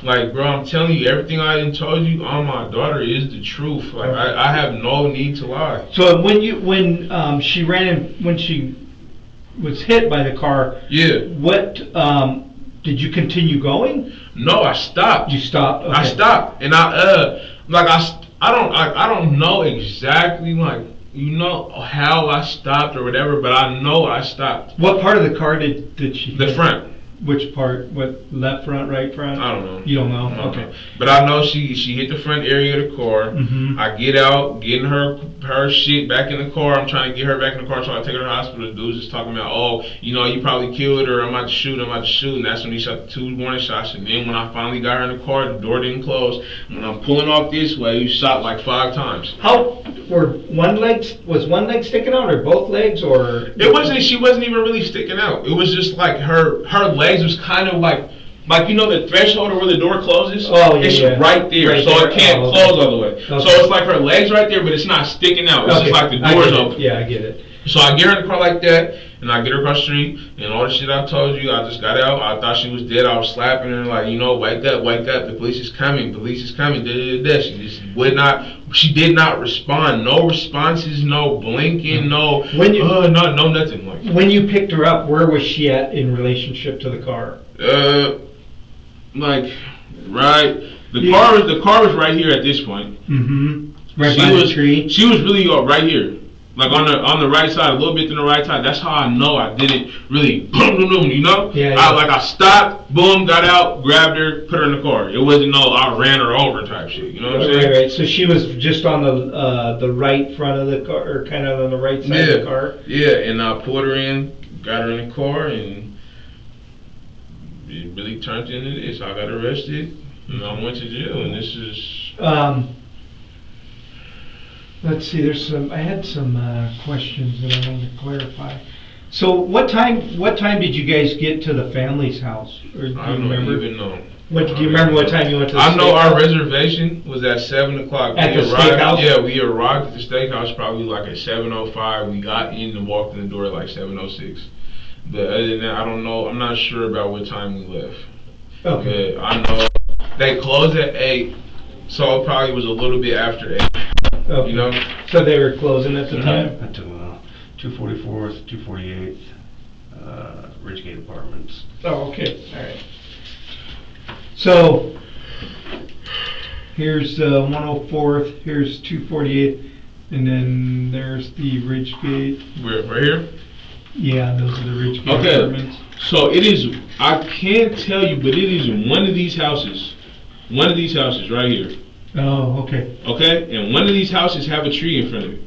like, bro, I'm telling you, everything I done told you on my daughter is the truth. Like, I have no need to lie. So when she when she was hit by the car, what did you continue going? No, I stopped. You stopped? Okay. I stopped, and I don't know exactly, like, you know, how I stopped or whatever, but I know I stopped. What part of the car did she hit? The front. Which part? What, left front, right front? I don't know. You don't know? No. Okay. But I know she hit the front area of the car. I get out, getting her shit back in the car. I'm trying to get her back in the car, trying to take her to the hospital. The dude's just talking about, oh, you know, you probably killed her. I'm about to shoot. And that's when he shot the 2 warning shots. And then when I finally got her in the car, the door didn't close. When I'm pulling off this way, he shot like 5 times. Was one leg sticking out, or both legs, or? She wasn't even really sticking out. It was just like her legs was kind of like Like, you know the threshold where the door closes? Oh, yeah, it's yeah. right there, Right so there. it can't Oh, close okay. all the way. Okay. So it's like her legs right there, but it's not sticking out. It's just like the I door's get it. open. Yeah, I get it. So I get her in the car like that, and I get her across the street, and all the shit I told you, I just got out. I thought she was dead. I was slapping her like, you know, wake up, the police is coming, da da da. She just would not. She did not respond. No responses, no blinking, no. When you, no nothing. Like, when you picked her up, where was she at in relationship to the car? Like, right. The car was right here at this point. Mm-hmm. Right by the tree. She was really right here. Like on the right side, a little bit to the right side. That's how I know I didn't really boom, boom, boom, you know? Yeah, I stopped, boom, got out, grabbed her, put her in the car. It wasn't no I ran her over type shit. You know what I'm saying? Right. So she was just on the right front of the car, or kind of on the right side of the car. Yeah, and I pulled her in, got her in the car, and it really turned into this. I got arrested, and I went to jail, and this is. Let's see. I had some questions that I wanted to clarify. So, what time did you guys get to the family's house? Or do you remember? Even know. Do you remember what time you went to the I know steakhouse? our reservation was at 7 o'clock. At the steakhouse? Yeah, we arrived at the steakhouse probably like at 7:05. We got in and walked in the door at like 7:06. But other than that, I don't know. I'm not sure about what time we left. Okay. But I know they closed at 8, so it probably was a little bit after 8. Okay. You know? So they were closing at the time? At 244th, 248th, Ridgegate Apartments. Oh, okay. All right. So, here's 104th, here's 248th, and then there's the Ridgegate. We're right here? Yeah, those are the Ridgegate apartments. So it is, I can't tell you, but it is one of these houses. One of these houses right here. Oh, okay. Okay? And one of these houses have a tree in front of it.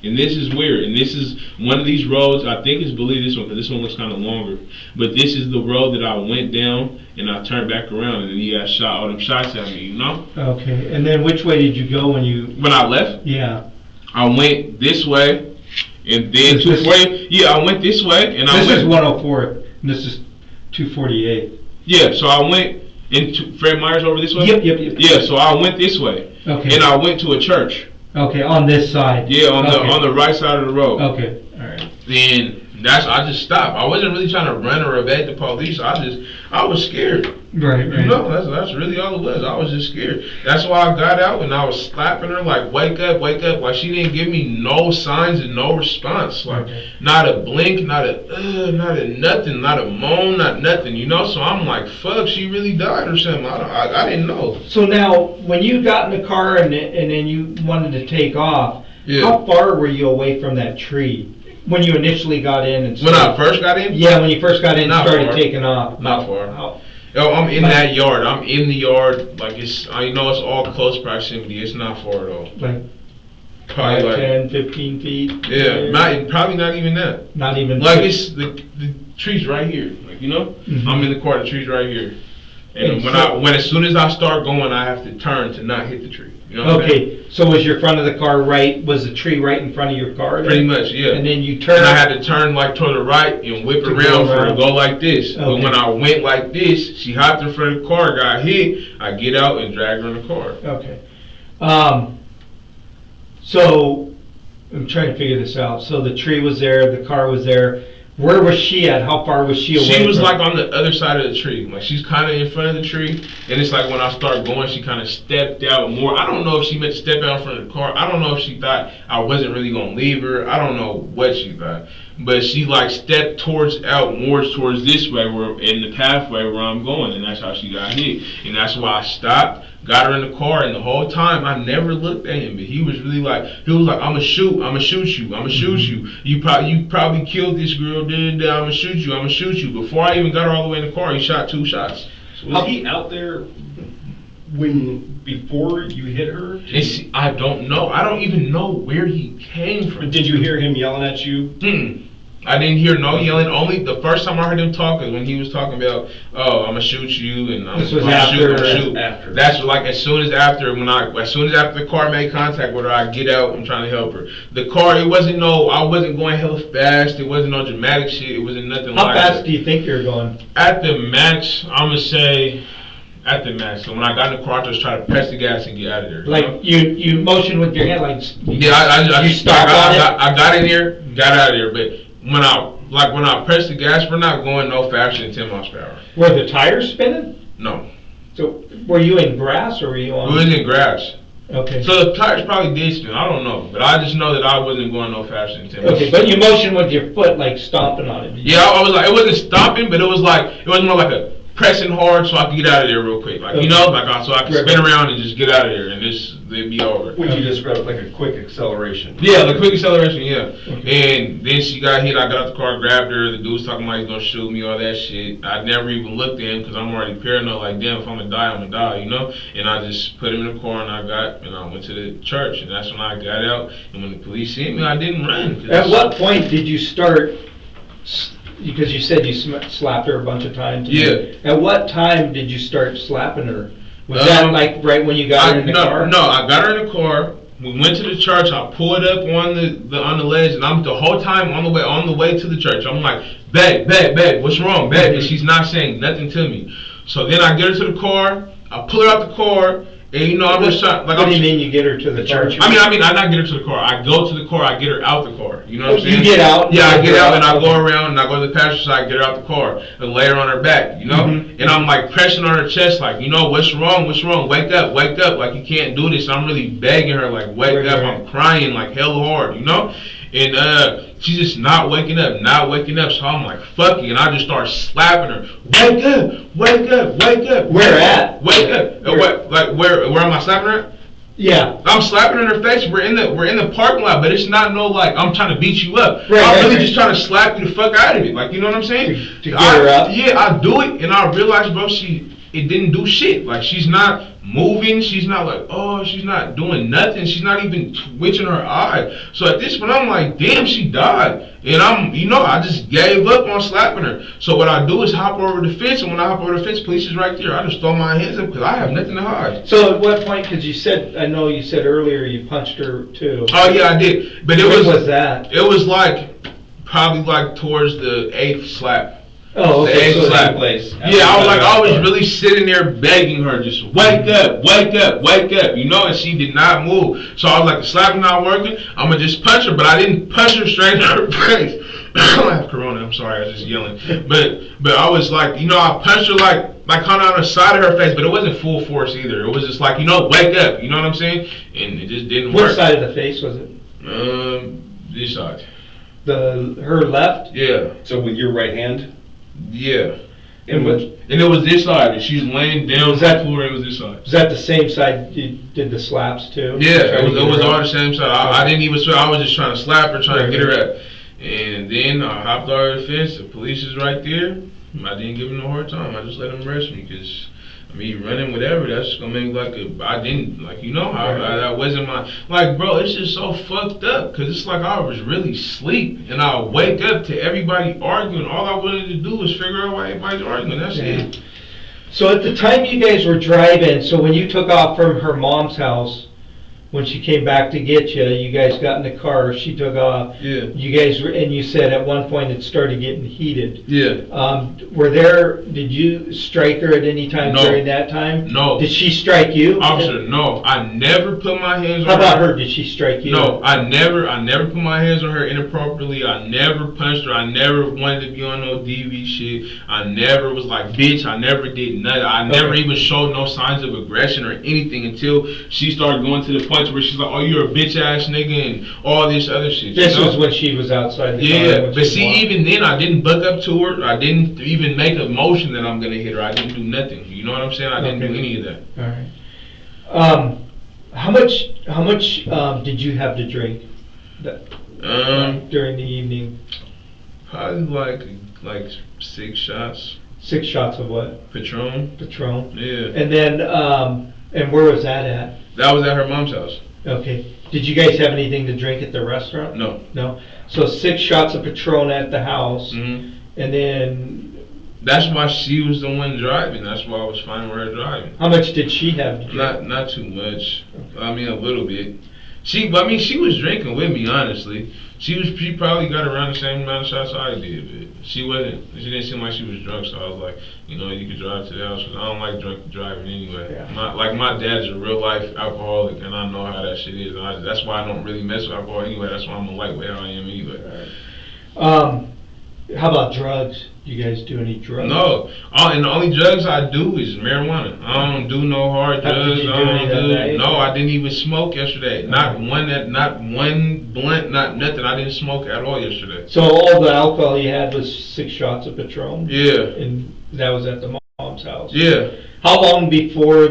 And this is weird. And this is one of these roads, I think it's believe this one, because this one looks kind of longer. But this is the road that I went down, and I turned back around, and then he got shot, all them shots at me, you know? Okay. And then which way did you go when you... When I left? Yeah. I went this way, and then 240. Yeah, I went this way, and This is 104th, and this is 248th. Yeah, so I went into Fred Meyer's over this way? Yep. Yeah, so I went this way. Okay. And I went to a church. Okay, on this side. Yeah, on the right side of the road. Okay, all right. Then I just stopped. I wasn't really trying to run or evade the police. I was scared. Right. You know, that's really all it was. I was just scared. That's why I got out and I was slapping her like, wake up. Like she didn't give me no signs and no response. Like not a blink, not a nothing, not a moan, not nothing. You know, so I'm like, fuck, she really died or something. I didn't know. So now, when you got in the car and then you wanted to take off, how far were you away from that tree? When you initially got in and when I first got in? Yeah, when you first got in and started far. taking off. Not far. I'm in that yard. I'm in the yard. Like I know it's all close proximity. It's not far at all. Like probably 5, 10, 15 feet? Yeah, probably not even that. Not even like it's the tree's right here. Like, you know? Mm-hmm. I'm in the car, the tree's right here. And as soon as I start going, I have to turn to not hit the tree. You know what I'm saying? So was your front of the car right? Was the tree right in front of your car? Pretty much, yeah. And then you turn. And I had to turn like toward the right and whip around for her to go like this. Okay. But when I went like this, she hopped in front of the car, got hit. I get out and drag her in the car. Okay. So I'm trying to figure this out. So the tree was there, the car was there. Where was she at? How far was she away? She was like on the other side of the tree. Like she's kind of in front of the tree, and it's like when I start going, she kind of stepped out more. I don't know if she meant to step out in front of the car. I don't know if she thought I wasn't really gonna leave her. I don't know what she thought, but she like stepped towards this way, where in the pathway where I'm going, and that's how she got hit. And that's why I stopped. Got her in the car, and the whole time I never looked at him. But he was like, I'ma shoot you. You probably killed this girl. I'ma shoot you. Before I even got her all the way in the car, he shot 2 shots. So was he out there before you hit her? I don't know. I don't even know where he came from. Did you hear him yelling at you? I didn't hear no yelling. Only the first time I heard him talk is when he was talking about, "Oh, I'm gonna shoot you," and This was I'm after. After. That's like as soon as after the car made contact with her, I get out. I'm trying to help her. The car, I wasn't going hella fast. It wasn't no dramatic shit. It wasn't nothing How like fast that. do you think you're going? At the max, I'm gonna say. At the max. So when I got in the car, I just tried to press the gas and get out of there. Like you motion with your hand, like Yeah, I you stopped on it. I got in there, got out of there. But when I pressed the gas, we're not going no faster than 10 miles per hour. Were the tires spinning? No, So were you in grass or were you on? we was in grass. Okay. So the tires probably did spin. I don't know, but I just know that I wasn't going no faster than 10 miles. Okay, but you motioned with your foot, like stomping on it. Yeah, I was like, it wasn't stopping, but it was more like a pressing hard so I could get out of there real quick, like, you know, so I could spin around and just get out of there and it'd be over. Would you describe it like a quick acceleration? Yeah, the quick acceleration, yeah. And then she got hit, I got out the car, grabbed her, the dude was talking about he's gonna shoot me, all that shit. I never even looked at him because I'm already paranoid, like, damn, if I'm gonna die, you know? And I just put him in the car and I went to the church, and that's when I got out, and when the police seen me, I didn't run. At what point did you start, because you said you slapped her a bunch of times? Yeah. At what time did you start slapping her? Was that like right when you got her in the car? No, I got her in the car. We went to the church. I pulled up on the ledge, and I'm the whole time on the way to the church. I'm like, babe, what's wrong, babe? And she's not saying nothing to me. So then I get her to the car. I pull her out the car. And you know, I'm just trying. Like, what do you mean you get her to the church? I mean, I not get her to the car. I go to the car. I get her out the car. You know what I'm saying? You get out. Yeah, I get out and I go around and I go to the passenger side, get her out the car and lay her on her back. You know, and I'm like pressing on her chest, like, you know, what's wrong? Wake up, like you can't do this. I'm really begging her, like, wake up. I'm crying like hell hard, you know. And she's just not waking up. So I'm like, fuck it. And I just start slapping her. Wake up. Where at? Wake up. Where am I slapping her at? Yeah. I'm slapping her in her face. We're in the parking lot, but it's not no like I'm trying to beat you up. Right, I'm really just trying to slap you the fuck out of it. Like, you know what I'm saying? To get her up? Yeah, I do it, and I realize, bro, it didn't do shit. Like, she's not moving. She's not like, oh, she's not doing nothing. She's not even twitching her eye. So at this point, I'm like, damn, she died. And I just gave up on slapping her. So what I do is hop over the fence, and when I hop over the fence, police is right there. I just throw my hands up because I have nothing to hide. So at what point, because I know you said earlier you punched her too. Oh yeah, I did. But When was that? It was probably towards the 8th slap. Oh, okay. So that place. Yeah, I was really sitting there begging her, just wake up, you know, and she did not move. So I was like, the slap not working, I'm gonna just punch her, but I didn't punch her straight in her face. I have corona, I'm sorry, I was just yelling. But I was like, you know, I punched her like kind of on the side of her face, but it wasn't full force either. It was just like, you know, wake up, you know what I'm saying? And it just didn't work. What side of the face was it? This side. Her left? Yeah. So with your right hand? Yeah. And it was this side, and she's laying down on the floor, it was this side. Was that the same side you did the slaps too? Yeah, it was all the same side. I didn't even swear, I was just trying to slap her, trying to get her up. And then I hopped over the fence, the police is right there. I didn't give them no hard time, I just let them arrest me, because running whatever, that's gonna make I wasn't bro, it's just so fucked up, because it's like I was really asleep, and I wake up to everybody arguing. All I wanted to do was figure out why everybody's arguing, that's it. So at the time you guys were driving, so when you took off from her mom's house, when she came back to get you, you guys got in the car, she took off. Yeah. You guys, and you said at one point it started getting heated. Yeah. Did you strike her at any time during that time? No. Did she strike you? Officer, no. I never put my hands on her. How about her? Did she strike you? No, I never put my hands on her inappropriately. I never punched her. I never wanted to be on no DV shit. I never was like, bitch, I never did nothing. I never even showed no signs of aggression or anything until she started going to the point where she's like, oh, you're a bitch ass nigga and all this other shit. This was when she was outside the car. Yeah, but see, even then, I didn't buck up to her. I didn't even make a motion that I'm gonna hit her. I didn't do nothing. You know what I'm saying? I didn't do any of that. All right. How much did you have to drink during the evening? Probably like 6 shots. 6 shots of what? Patron. Patron. Yeah. And then, and where was that at? That was at her mom's house. Okay. Did you guys have anything to drink at the restaurant? No. No? So 6 shots of Patron at the house, Mm-hmm. and then... That's why she was the one driving. That's why I was fine with her driving. How much did she have to drink? Not too much. I mean, a little bit. She was drinking with me, honestly. She probably got around the same amount of shots I did, but she didn't seem like she was drunk, so I was like, you know, you could drive to the house, because I don't like drunk driving anyway. Yeah. My dad's a real life alcoholic, and I know how that shit is. That's why I don't really mess with alcohol anyway. That's why I'm a lightweight how I am anyway. How about drugs? You guys do any drugs? No, and the only drugs I do is marijuana. I don't do no hard drugs. I didn't even smoke yesterday. Not one blunt, not nothing. I didn't smoke at all yesterday. So all the alcohol you had was 6 shots of Patron? Yeah. And that was at the mom's house? Yeah. How long before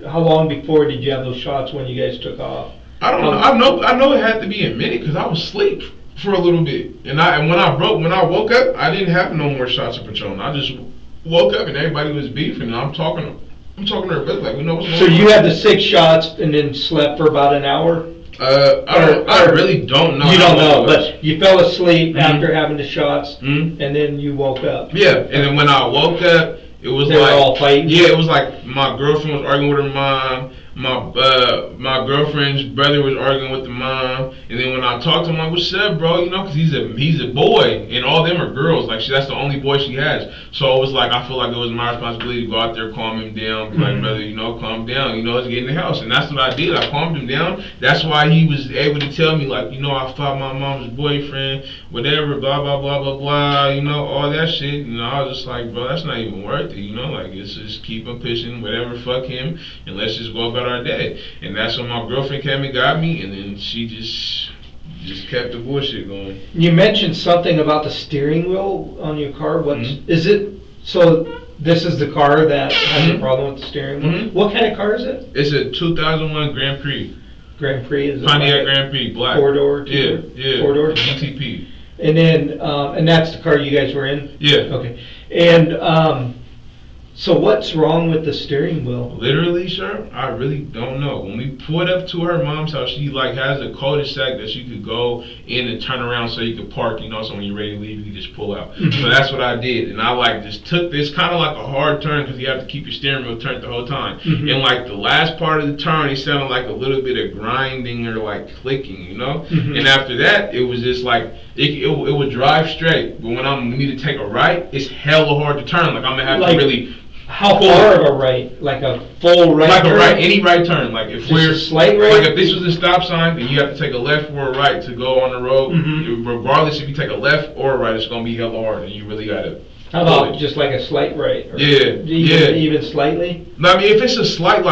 how long before did you have those shots when you guys took off? I don't know. I know it had to be a minute because I was asleep for a little bit, and when I woke up, I didn't have no more shots of Patron. I just woke up and everybody was beefing, and I'm talking to her brother like, we know what's going on. So you had the 6 shots and then slept for about an hour? I really don't know. You don't know, but you fell asleep after having the shots, and then you woke up. Yeah, and then when I woke up, it was they were all fighting? Yeah, it was like my girlfriend was arguing with her mom. My girlfriend's brother was arguing with the mom, and then when I talked to him, I'm like, "What's up, bro?" You know, because he's a boy, and all them are girls. Like that's the only boy she has. So it was like I feel like it was my responsibility to go out there, calm him down, be like, "Brother, you know, calm down. You know, let's get in the house." And that's what I did. I calmed him down. That's why he was able to tell me like, you know, I fought my mom's boyfriend, whatever, blah blah blah blah blah. You know, all that shit. You know, I was just like, bro, that's not even worth it. You know, like let's just keep him pushing, whatever, fuck him, and let's just go about our day. And that's when my girlfriend came and got me, and then she just kept the bullshit going. You mentioned something about the steering wheel on your car. Is it? So this is the car that has a problem with the steering wheel. What kind of car is it? It's a 2001 Grand Prix. Grand Prix is it? Pontiac Grand Prix, black. 4-door. Yeah. 4-door. GTP. And then, and that's the car you guys were in. Yeah. Okay. And so what's wrong with the steering wheel? Literally, sir, I really don't know. When we pulled up to her mom's house, she like has a cul-de-sac that you could go in and turn around so you could park, you know, so when you're ready to leave, you can just pull out. So that's what I did. And I like just took this kind of like a hard turn because you have to keep your steering wheel turned the whole time. And like the last part of the turn, it sounded like a little bit of grinding or like clicking, you know? And after that, it was just like, it would drive straight. But when I need to take a right, it's hella hard to turn. Like I'm going to have to really... How far of a right? Like a full right? Like turn? a right, any right turn. Like if we're a slight right? Like if this was a stop sign, then you have to take a left or a right to go on the road. Regardless if you take a left or a right, it's gonna be hella hard, and you really gotta. How about just like a slight right? Or even slightly? No, I mean if it's a slight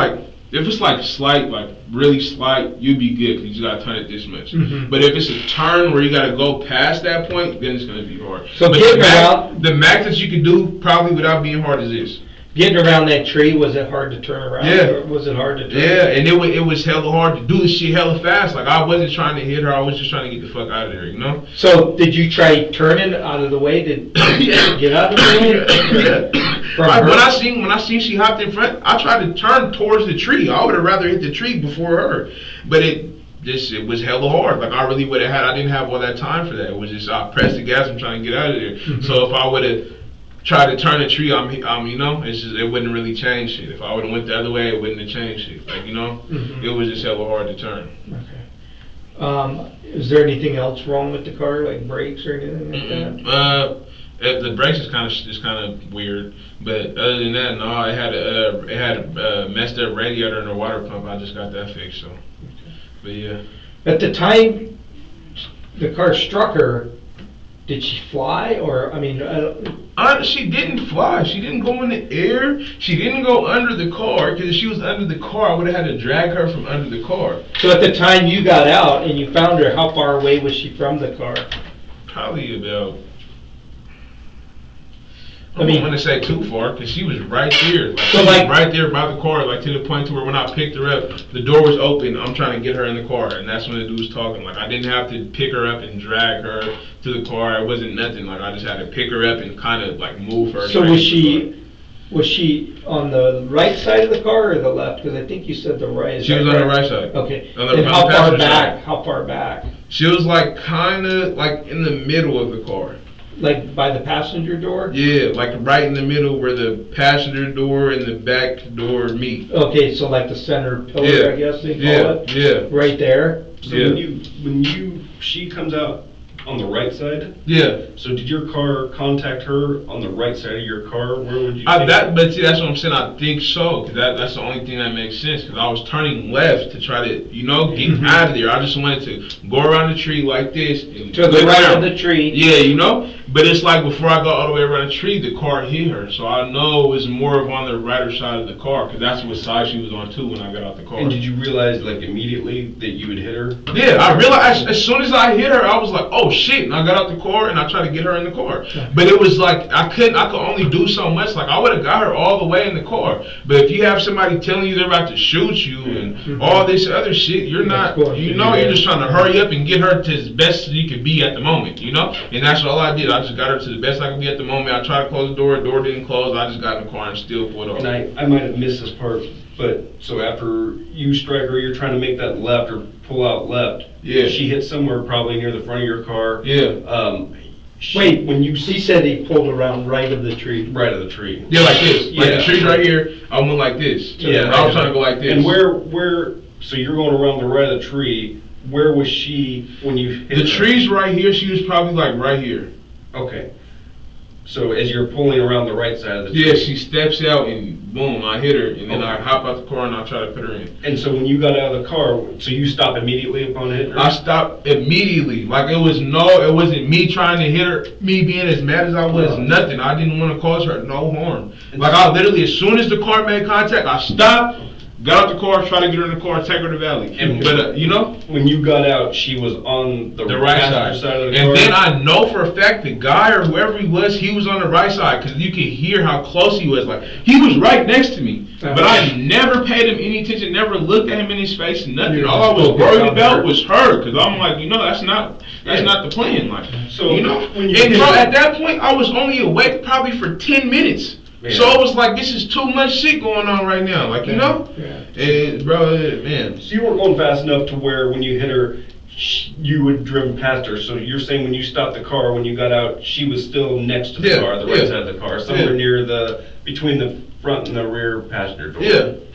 slight, like really slight, you'd be good because you just gotta turn it this much. But if it's a turn where you gotta go past that point, then it's gonna be hard. So but the max that you can do probably without being hard is this. Getting around that tree, was it hard to turn around? Yeah. Or was it hard to turn? Yeah, and it was hella hard to do this shit hella fast. Like I wasn't trying to hit her, I was just trying to get the fuck out of there, you know? So did you try turning out of the way to get out of the way? When I seen she hopped in front, I tried to turn towards the tree. I would have rather hit the tree before her. But it was hella hard. Like I really I didn't have all that time for that. It was just I pressed the gas and trying to get out of there. So if I would have try to turn a tree, you know, it's just, it wouldn't really change shit. If I would have went the other way, it wouldn't have changed shit. Like, you know, it was just hella hard to turn. Okay. Is there anything else wrong with the car, like brakes or anything like that? The brakes is kind of weird, but other than that, no. It had a messed up radiator and a water pump. I just got that fixed. So, but yeah. At the time the car struck her, did she fly, or I mean? She didn't fly. She didn't go in the air. She didn't go under the car, because if she was under the car, I would have had to drag her from under the car. So at the time you got out and you found her, how far away was she from the car? Probably about, I don't want to say too far, because she was right there. Like, right there by the car, like to the point to where when I picked her up, the door was open. I'm trying to get her in the car, and that's when the dude was talking. Like I didn't have to pick her up and drag her to the car. It wasn't nothing. Like I just had to pick her up and kind of like move her. So was Was she on the right side of the car or the left? Because I think you said the right. She was on the right side. Okay. On And how far passenger back? side. How far back? She was like kind of like in the middle of the car. Like by the passenger door? Yeah, like right in the middle where the passenger door and the back door meet. Okay, so like the center pillar, I guess they call it? Yeah. Right there? So when she comes out on the right side? Yeah. So did your car contact her on the right side of your car? Where would you But see, that's what I'm saying. I think so, because that's the only thing that makes sense. Because I was turning left to try to, get out of there. I just wanted to go around the tree like this. And To the right of the tree. Yeah, But it's like before I got all the way around the tree, the car hit her. So I know it was more of on the righter side of the car, because that's what side she was on too when I got out the car. And did you realize like immediately that you had hit her? Yeah, I realized as soon as I hit her, I was like, oh shit, and I got out the car and I tried to get her in the car. But it was like, I could only do so much. Like I would have got her all the way in the car. But if you have somebody telling you they're about to shoot you and all this other shit, you're not, you're just trying to hurry up and get her to as best as you could be at the moment, And that's all I did. I just got her to the best I could be at the moment. I tried to close the door didn't close. I just got in the car and still pulled off. And I might have missed this part, but so after you strike her, you're trying to make that left or pull out left. Yeah. She hit somewhere probably near the front of your car. Yeah. Wait, when you said he pulled around right of the tree. Right of the tree. Yeah, like this. Like Yeah. the tree's right here. I went like this. Yeah. I was trying to go like this. And where, so you're going around the right of the tree, where was she when you hit The her? tree's right here. She was probably like right here. Okay. So as you're pulling around the right side of the tree. Yeah, she steps out and boom, I hit her, and then I hop out the car and I try to put her in. And so when you got out of the car, so you stop immediately upon hitting her? I stopped immediately. Like it wasn't me trying to hit her, me being as mad as I was, nothing. I didn't want to cause her no harm. Like I literally, as soon as the car made contact, I stopped, got out the car, tried to get her in the car, take her to Valley. But when you got out, she was on the right passenger side of the car. And then I know for a fact the guy or whoever he was on the right side, because you could hear how close he was. Like he was right next to me, but I never paid him any attention, never looked at him in his face, nothing. All I was worried about was her, because I'm like, that's not the plan. Like, and bro, at that point, I was only awake probably for 10 minutes. Yeah. So it was like, this is too much shit going on right now, like, man. So you weren't going fast enough to where when you hit her, you would driven past her. So you're saying when you stopped the car, when you got out, she was still next to the car, the right side of the car, somewhere near between the front and the rear passenger door.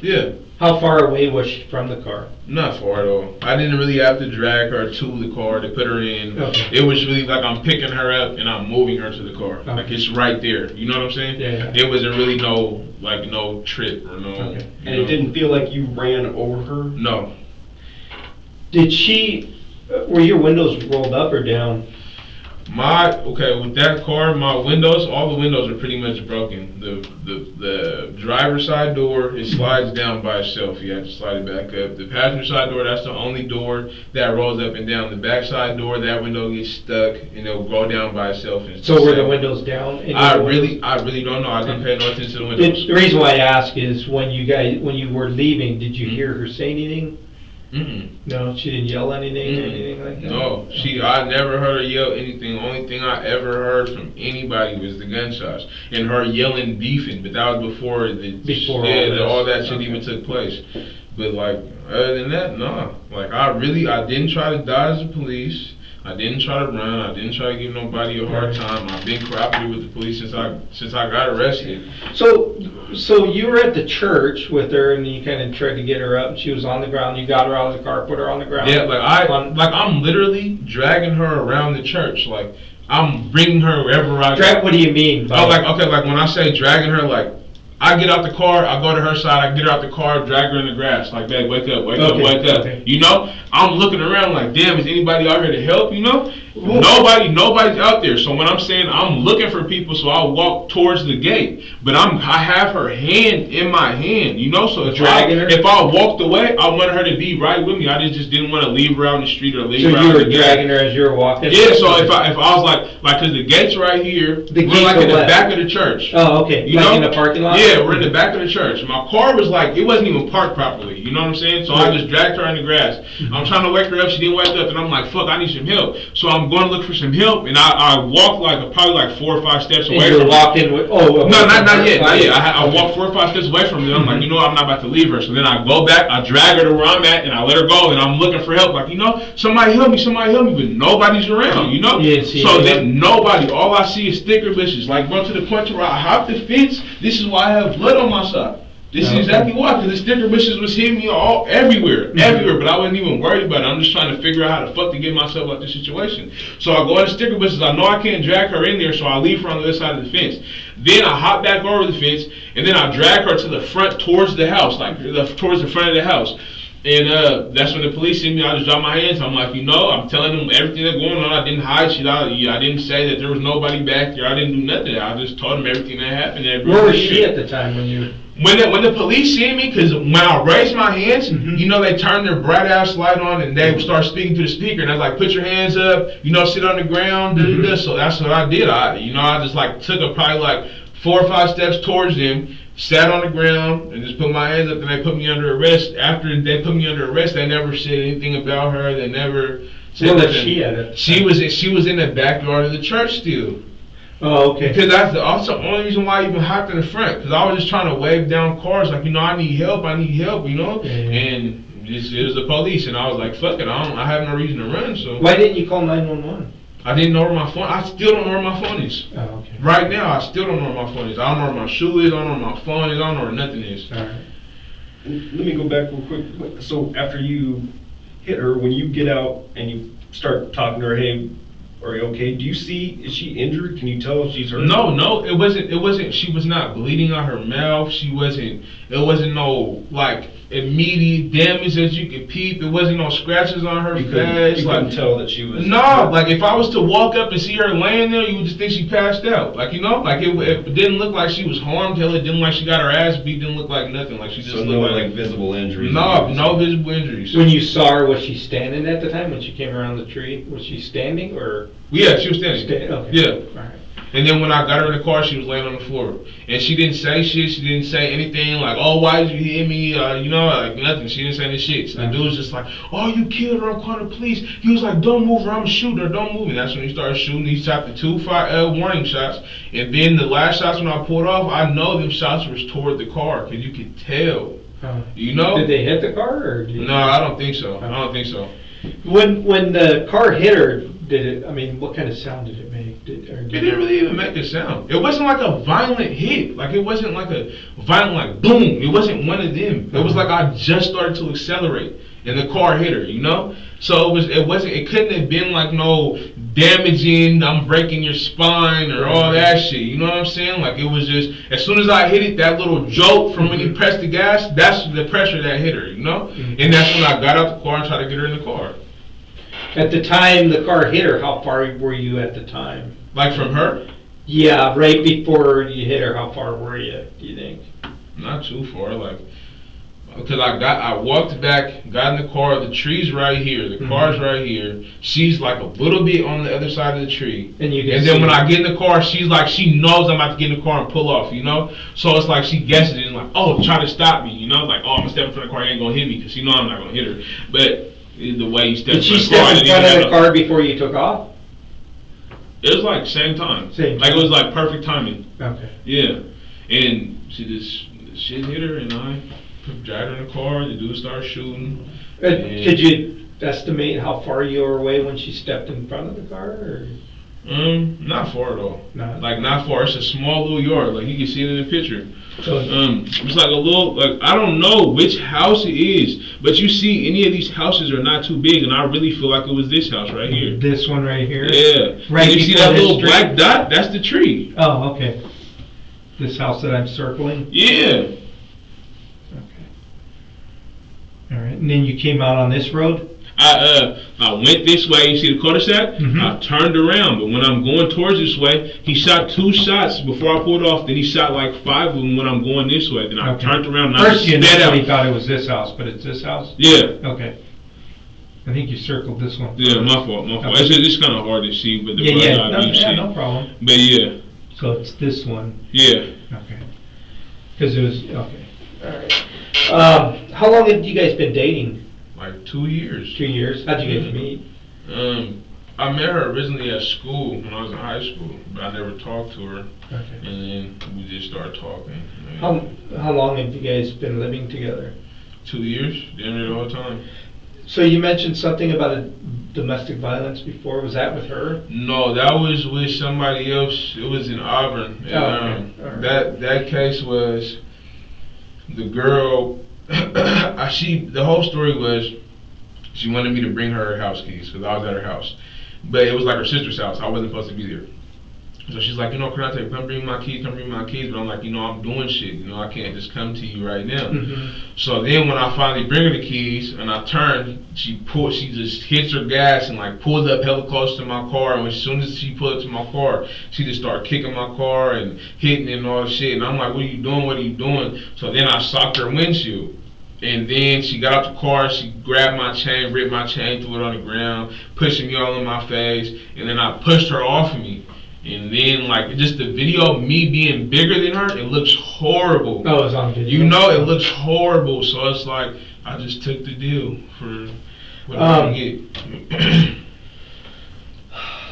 Yeah. How far away was she from the car? Not far at all. I didn't really have to drag her to the car to put her in. Okay. It was really like I'm picking her up and I'm moving her to the car. Okay. Like it's right there. You know what I'm saying? Yeah. It wasn't really no trip or no. Okay. And it didn't feel like you ran over her? No. Did she? Were your windows rolled up or down? With that car, my windows, all the windows are pretty much broken. The driver's side door, it slides down by itself. You have to slide it back up. The passenger side door, that's the only door that rolls up and down. The back side door, that window gets stuck and it'll go down by itself. So were the windows down? I really don't know. I didn't pay no attention to the windows. The reason why I ask is when you were leaving, did you hear her say anything? No, she didn't yell anything or anything like that? No, I never heard her yell anything. The only thing I ever heard from anybody was the gunshots and her yelling, beefing, but that was before all that shit even took place. But like, other than that, nah. Like I didn't try to dodge the police. I didn't try to run. I didn't try to give nobody a hard time. I've been cooperative with the police since I got arrested. So you were at the church with her, and you kind of tried to get her up. And she was on the ground. You got her out of the car, put her on the ground. Yeah, I'm literally dragging her around the church. Like I'm bringing her wherever I go. What do you mean? Like when I say dragging her, like. I get out the car, I go to her side, I get her out the car, drag her in the grass, like that, wake up. Okay. I'm looking around like, damn, is anybody out here to help, Nobody's out there. So when I'm saying I'm looking for people, so I walk towards the gate, but I have her hand in my hand, So if I walked away, I wanted her to be right with me. I just didn't want to leave her out in the street or leave her out. So you were dragging her as you were walking? Yeah, so if I was like, cause the gate's right here, we're like in the back of the church. Oh, okay. In the parking lot? Yeah, we're in the back of the church. My car was like, it wasn't even parked properly. You know what I'm saying? So I just dragged her in the grass. I'm trying to wake her up. She didn't wake up, and I'm like, fuck, I need some help. So I'm going to look for some help, and I walked probably 4 or 5 steps away. And you're walking with no, not yet. I walked 4 or 5 steps away from her. I'm like, I'm not about to leave her. So then I go back, I drag her to where I'm at, and I let her go, and I'm looking for help. Like, somebody help me, but nobody's around. So then nobody. All I see is sticker bushes. Like, bro, to the point where I hop the fence. This is why I have blood on my side. This is exactly why, because the sticker bushes was hitting me everywhere, but I wasn't even worried about it. I'm just trying to figure out how the fuck to get myself out of this situation. So I go in the sticker bushes. I know I can't drag her in there, so I leave her on the other side of the fence. Then I hop back over the fence, and then I drag her to the front towards the house, towards the front of the house. And that's when the police see me. I just drop my hands. I'm like, I'm telling them everything that's going on. I didn't hide shit. I didn't say that there was nobody back there. I didn't do nothing. I just told them everything that happened. Where was she at the time when you... When the police see me, because when I raised my hands, they turned their bright ass light on and they start speaking to the speaker, and I was like, put your hands up, sit on the ground, So that's what I did. I just took probably 4 or 5 steps towards them, sat on the ground, and just put my hands up, and they put me under arrest. After they put me under arrest, they never said anything about her. They never said Where was she at? She was in the backyard of the church still. Oh, okay. Because that's the only reason why I even hopped in the front. Because I was just trying to wave down cars, I need help, And it was the police, and I was like, fuck it, I have no reason to run. So why didn't you call 911? I didn't know where my phone. I still don't know where my phone is. Oh, okay. Right now, I still don't know where my phone is. I don't know where my shoe is. I don't know where my phone is. I don't know where nothing is. All right. Let me go back real quick. So after you hit her, when you get out and you start talking to her, hey, are you okay? Is she injured? Can you tell if she's hurt? No, it wasn't, she was not bleeding out her mouth. It wasn't no, immediate damage that you could peep. It wasn't no scratches on her face. You couldn't tell that she was... No, if I was to walk up and see her laying there, you would just think she passed out. It didn't look like she was harmed. Hell, it didn't look like she got her ass beat. Didn't look like nothing. She just looked like visible injuries? No visible injuries. When you saw her, was she standing at the time when she came around the tree? Was she standing or? Yeah, she was standing. Okay. Yeah. All right. And then when I got her in the car, she was laying on the floor. And she didn't say shit. She didn't say anything why did you hit me? Nothing. She didn't say any shit. So the dude was just like, oh, you killed her, I'm calling the police. He was like, don't move her, I'm shooting her, don't move. And that's when he started shooting. He shot the 2 warning shots. And then the last shots when I pulled off, I know them shots was toward the car, because you could tell. Did they hit the car? Or No, I don't think so. I don't think so. When the car hit her, what kind of sound did it make? It didn't really even make a sound. It wasn't like a violent hit. It wasn't like a violent boom. It wasn't one of them. It was like I just started to accelerate and the car hit her, So it couldn't have been no damaging, I'm breaking your spine or all that shit. You know what I'm saying? It was just, as soon as I hit it, that little jolt from when he pressed the gas, that's the pressure that hit her, And that's when I got out the car and tried to get her in the car. At the time the car hit her, how far were you at the time? From her? Yeah, right before you hit her, how far were you, do you think? Not too far, because I walked back, got in the car, the tree's right here, the car's right here, she's a little bit on the other side of the tree. And then when I get in the car, she knows I'm about to get in the car and pull off, So it's she guesses it and try to stop me, I'm gonna step in front of the car, he ain't gonna hit me, because I'm not gonna hit her. But the way you stepped Did she step in front of the car before you took off? It was same time. It was perfect timing. Okay. Yeah. And she just shit hit her and I dragged her in the car, the dude started shooting. Could you estimate how far you were away when she stepped in front of the car? Or? Not far at all. Not far. It's a small little yard. You can see it in the picture. So, it's a little, I don't know which house it is, but you see any of these houses are not too big, and I really feel like it was this house right here. This one right here? Yeah. Right. And you see that little black dot? That's the tree. Oh, okay. This house that I'm circling? Yeah. Okay. All right. And then you came out on this road? I went this way, you see the cul-de-sac? I turned around, but when I'm going towards this way, he shot 2 shots before I pulled off, then he shot 5 of them when I'm going this way. Then I turned around and First I sped out. He thought it was this house, but it's this house? Yeah. Okay. I think you circled this one. Yeah, my fault. Okay. It's kind of hard to see, but the no problem. But yeah. So it's this one? Yeah. Okay. Because it was, okay. All right. How long have you guys been dating? like 2 years. 2 years? How'd you get to meet? I met her originally at school when I was in high school, but I never talked to her. Okay. And then we just started talking. How long have you guys been living together? 2 years, damn near the whole time. So you mentioned something about a domestic violence before. Was that with her? No, that was with somebody else. It was in Auburn. And, Okay. that case was the girl. The whole story was she wanted me to bring her house keys because I was at her house, but it was like her sister's house. I wasn't supposed to be there. So she's like, Cordonte, come bring my keys. But I'm like, I'm doing shit. I can't just come to you right now. So then when I finally bring her the keys and I turn, she just hits her gas and like pulls up hella close to my car. And as soon as she pulled up to my car, she just started kicking my car and hitting it and all the shit. And I'm like, what are you doing? What are you doing? So then I socked her windshield. And then she got out the car, she grabbed my chain, ripped my chain, threw it on the ground, pushing me all in my face. And then I pushed her off of me. And then, like, just the video of me being bigger than her, it looks horrible. Oh, it's on video. It looks horrible. So it's like, I just took the deal for what I get.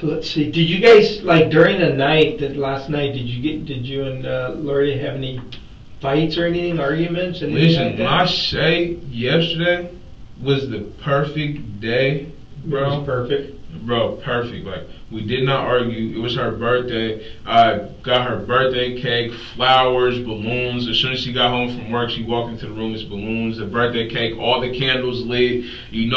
Let's see. Did you guys, like, during the night, last night, did you and Lori have any fights or anything, arguments? Listen, like when I say yesterday was the perfect day, bro. It was perfect. Bro, perfect. Like, we did not argue. It was her birthday. I got her birthday cake, flowers, balloons. As soon as she got home from work, she walked into the room. It's balloons, the birthday cake, all the candles lit. The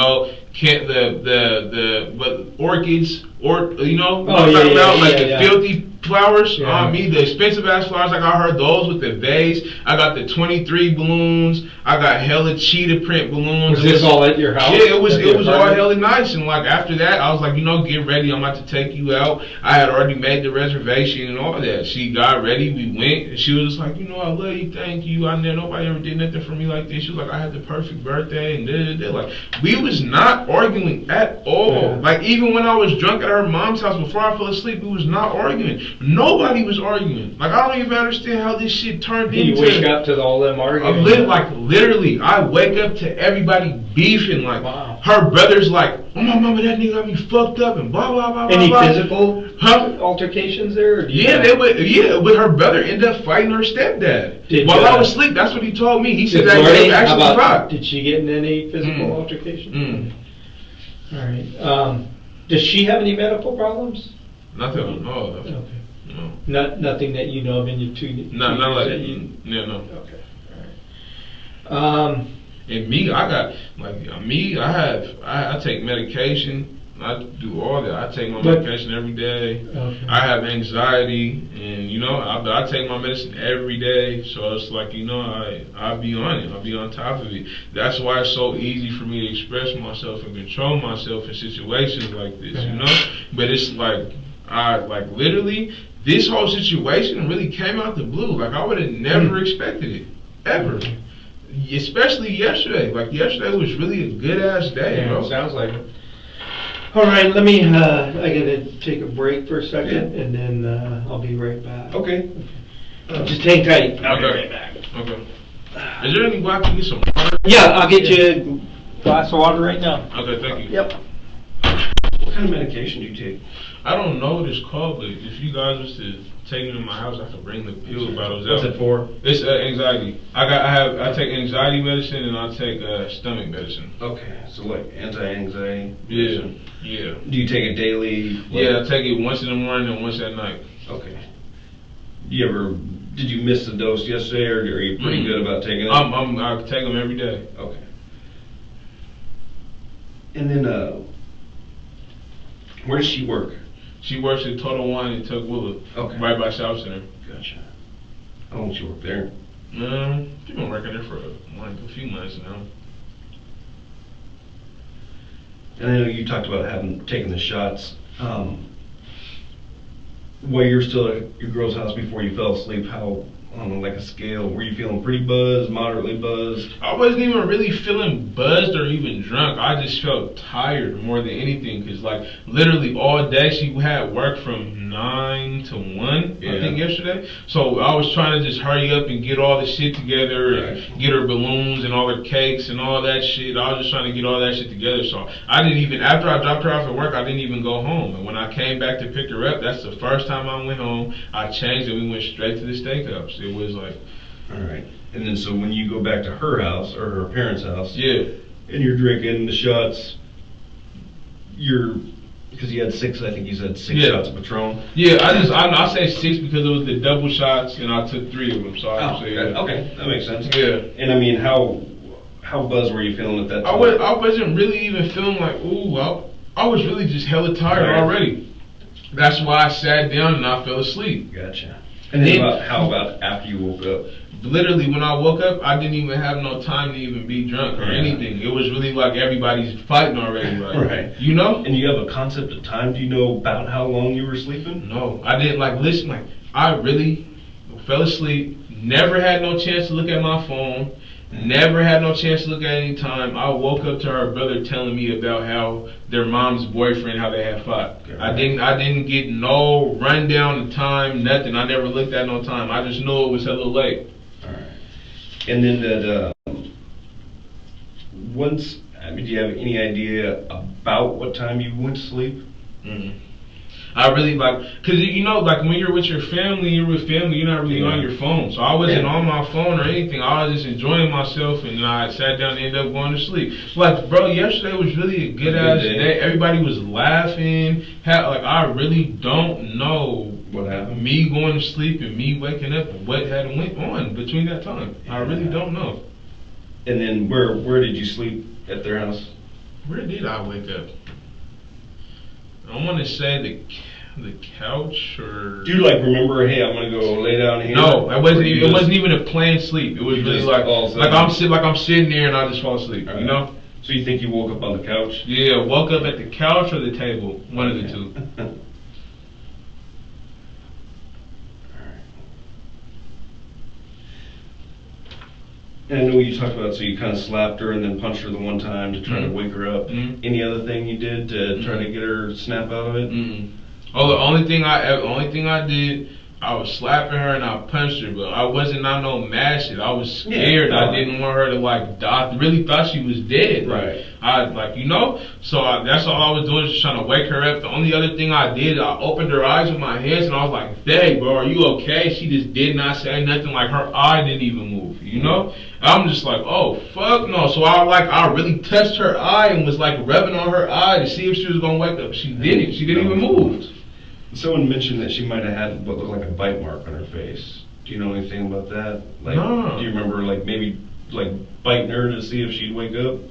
orchids, the filthy flowers. The expensive ass flowers. I got her those with the vase. I got the 23 balloons. I got hella cheetah print balloons. Was this all at your house? Yeah, it was all hella nice. And like after that, I was like, get ready. I'm about to take you out. I had already made the reservation and all that. She got ready. We went. And she was just like, I love you. Thank you. Nobody ever did nothing for me like this. She was like, I had the perfect birthday and da. Like, we was not arguing at all. Yeah. Like, even when I was drunk at her mom's house before I fell asleep, we was not arguing. Nobody was arguing. Like, I don't even understand how this shit turned into. You wake up to all them arguing? Literally, I wake up to everybody beefing. Like, wow. Her brother's like, oh my mama, that nigga got me fucked up and blah, blah, blah, blah. Any physical altercations there? But her brother ended up fighting her stepdad. While I was asleep, that's what he told me. He said that he actually fought. Did she get in any physical altercation? All right. Does she have any medical problems? Nothing I know of. Okay. No. Nothing that you know of in your two years? No, not like that. Yeah, no. Okay. All right. And me, I take medication. I do all that. I take my medication every day. Okay. I have anxiety, and I take my medicine every day. So it's like I be on it. I be on top of it. That's why it's so easy for me to express myself and control myself in situations like this. But it's like literally this whole situation really came out the blue. Like I would have never expected it ever. Especially yesterday. Like yesterday was really a good ass day, bro. Sounds like it. All right, let me. I gotta take a break for a second, and then I'll be right back. Okay. Just hang tight. I'll be right back. Okay. Is there any way I can get some water? Yeah, I'll get you a glass of water right now. Okay, thank you. Yep. What kind of medication do you take? I don't know what it's called, but if you guys was to take it to my house, I could bring the pill bottles out. What's it for? It's anxiety. I take anxiety medicine and I take stomach medicine. Okay, so like anti-anxiety. Yeah. Do you take it daily? Yeah, I take it once in the morning and once at night. Okay. Did you miss the dose yesterday, or are you pretty good about taking it? I take them every day. Okay. And then, where does she work? She works at Total Wine in Tukwila. Okay. Right by South Center. Gotcha. How long does she work there? She's been working there for a few months now. And I know you talked about taking the shots. While you're still at your girl's house before you fell asleep, how, on like a scale, were you feeling pretty buzzed, moderately buzzed? I wasn't even really feeling buzzed or even drunk. I just felt tired more than anything, because like literally all day she had work from 9 to 1, I think, yesterday. So I was trying to just hurry up and get all the shit together, and get her balloons and all her cakes and all that shit. I was just trying to get all that shit together. So I didn't even, after I dropped her off at work, I didn't even go home. And when I came back to pick her up, that's the first time I went home. I changed and we went straight to the steakhouse. It was like... All right. And then so when you go back to her house, or her parents' house, yeah, and you're drinking the shots, because you had 6, I think you said 6 shots of Patron. Yeah, I say 6 because it was the double shots, and I took 3 of them. So I say okay, that makes sense. Yeah. And I mean, how buzzed were you feeling at that time? I wasn't really even feeling like, ooh, I was really just hella tired already. That's why I sat down and I fell asleep. Gotcha. And then how about after you woke up? Literally, when I woke up, I didn't even have no time to even be drunk or anything. It was really like everybody's fighting already, like, right? You know? And you have a concept of time? Do you know about how long you were sleeping? No, I didn't. I really fell asleep. Never had no chance to look at my phone. Never had no chance to look at any time. I woke up to her brother telling me about how their mom's boyfriend, how they had fought. Okay. I didn't get no rundown of time, nothing. I never looked at no time. I just knew it was a little late. All right. And then do you have any idea about what time you went to sleep? Mm-hmm. I really cause you know, when you're with your family, you're not really on your phone. So I wasn't on my phone or anything. I was just enjoying myself, and then I sat down and ended up going to sleep. Bro, yesterday was really a good ass day. Everybody was laughing. I really don't know what happened. Me going to sleep and me waking up and what had went on between that time. I really don't know. And then where did you sleep at their house? Where did I wake up? I want to say the couch, or... Do you remember? Hey, I'm gonna go lay down here. No, it wasn't even a planned sleep. It was really I'm sitting there and I just fall asleep. Right. You know. So you think you woke up on the couch? Yeah, woke up at the couch or the table, one of the two. And I know you talked about, so you kind of slapped her and then punched her the one time to try to wake her up. Mm-hmm. Any other thing you did to try to get her snap out of it? Mm-hmm. Oh, the only thing I did, I was slapping her and I punched her, but I wasn't on no mad shit. I was scared. I didn't want her to die. I really thought she was dead. Right. So that's all I was doing, just trying to wake her up. The only other thing I did, I opened her eyes with my hands and I was like, "Hey, bro, are you okay?" She just did not say nothing. Her eye didn't even move. You know? I'm just like, oh, fuck no. So I really touched her eye and was rubbing on her eye to see if she was gonna wake up. She didn't. She didn't even move. Someone mentioned that she might have had what looked like a bite mark on her face. Do you know anything about that? No. Do you remember maybe biting her to see if she'd wake up?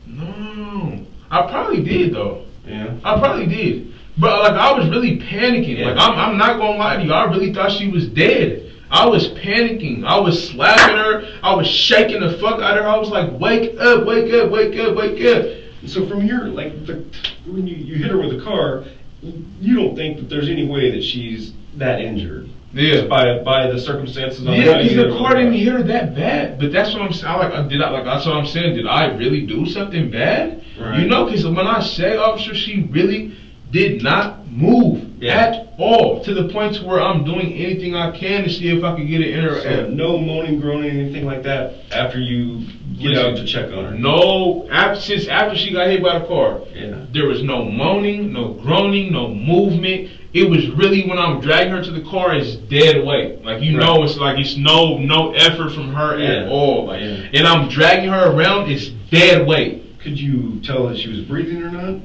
No. I probably did though. Yeah. I probably did. But I was really panicking. Yeah. I'm not gonna lie to you. I really thought she was dead. I was panicking. I was slapping her. I was shaking the fuck out of her. I was like, "Wake up, wake up, wake up, wake up." So from your when you hit her with a car, you don't think that there's any way that she's that injured? Yeah. By the circumstances. Yeah, because the car didn't hit her that bad. But that's what I'm saying. That's what I'm saying. Did I really do something bad? Right. You know, because when I say, officer, she really did not move at all, to the point to where I'm doing anything I can to see if I can get it in her. So no moaning, groaning, anything like that after you get out to check on her? No, since after she got hit by the car. Yeah. There was no moaning, no groaning, no movement. It was really, when I'm dragging her to the car, it's dead weight. Know, it's no effort from her at all. And I'm dragging her around, it's dead weight. Could you tell that she was breathing or not?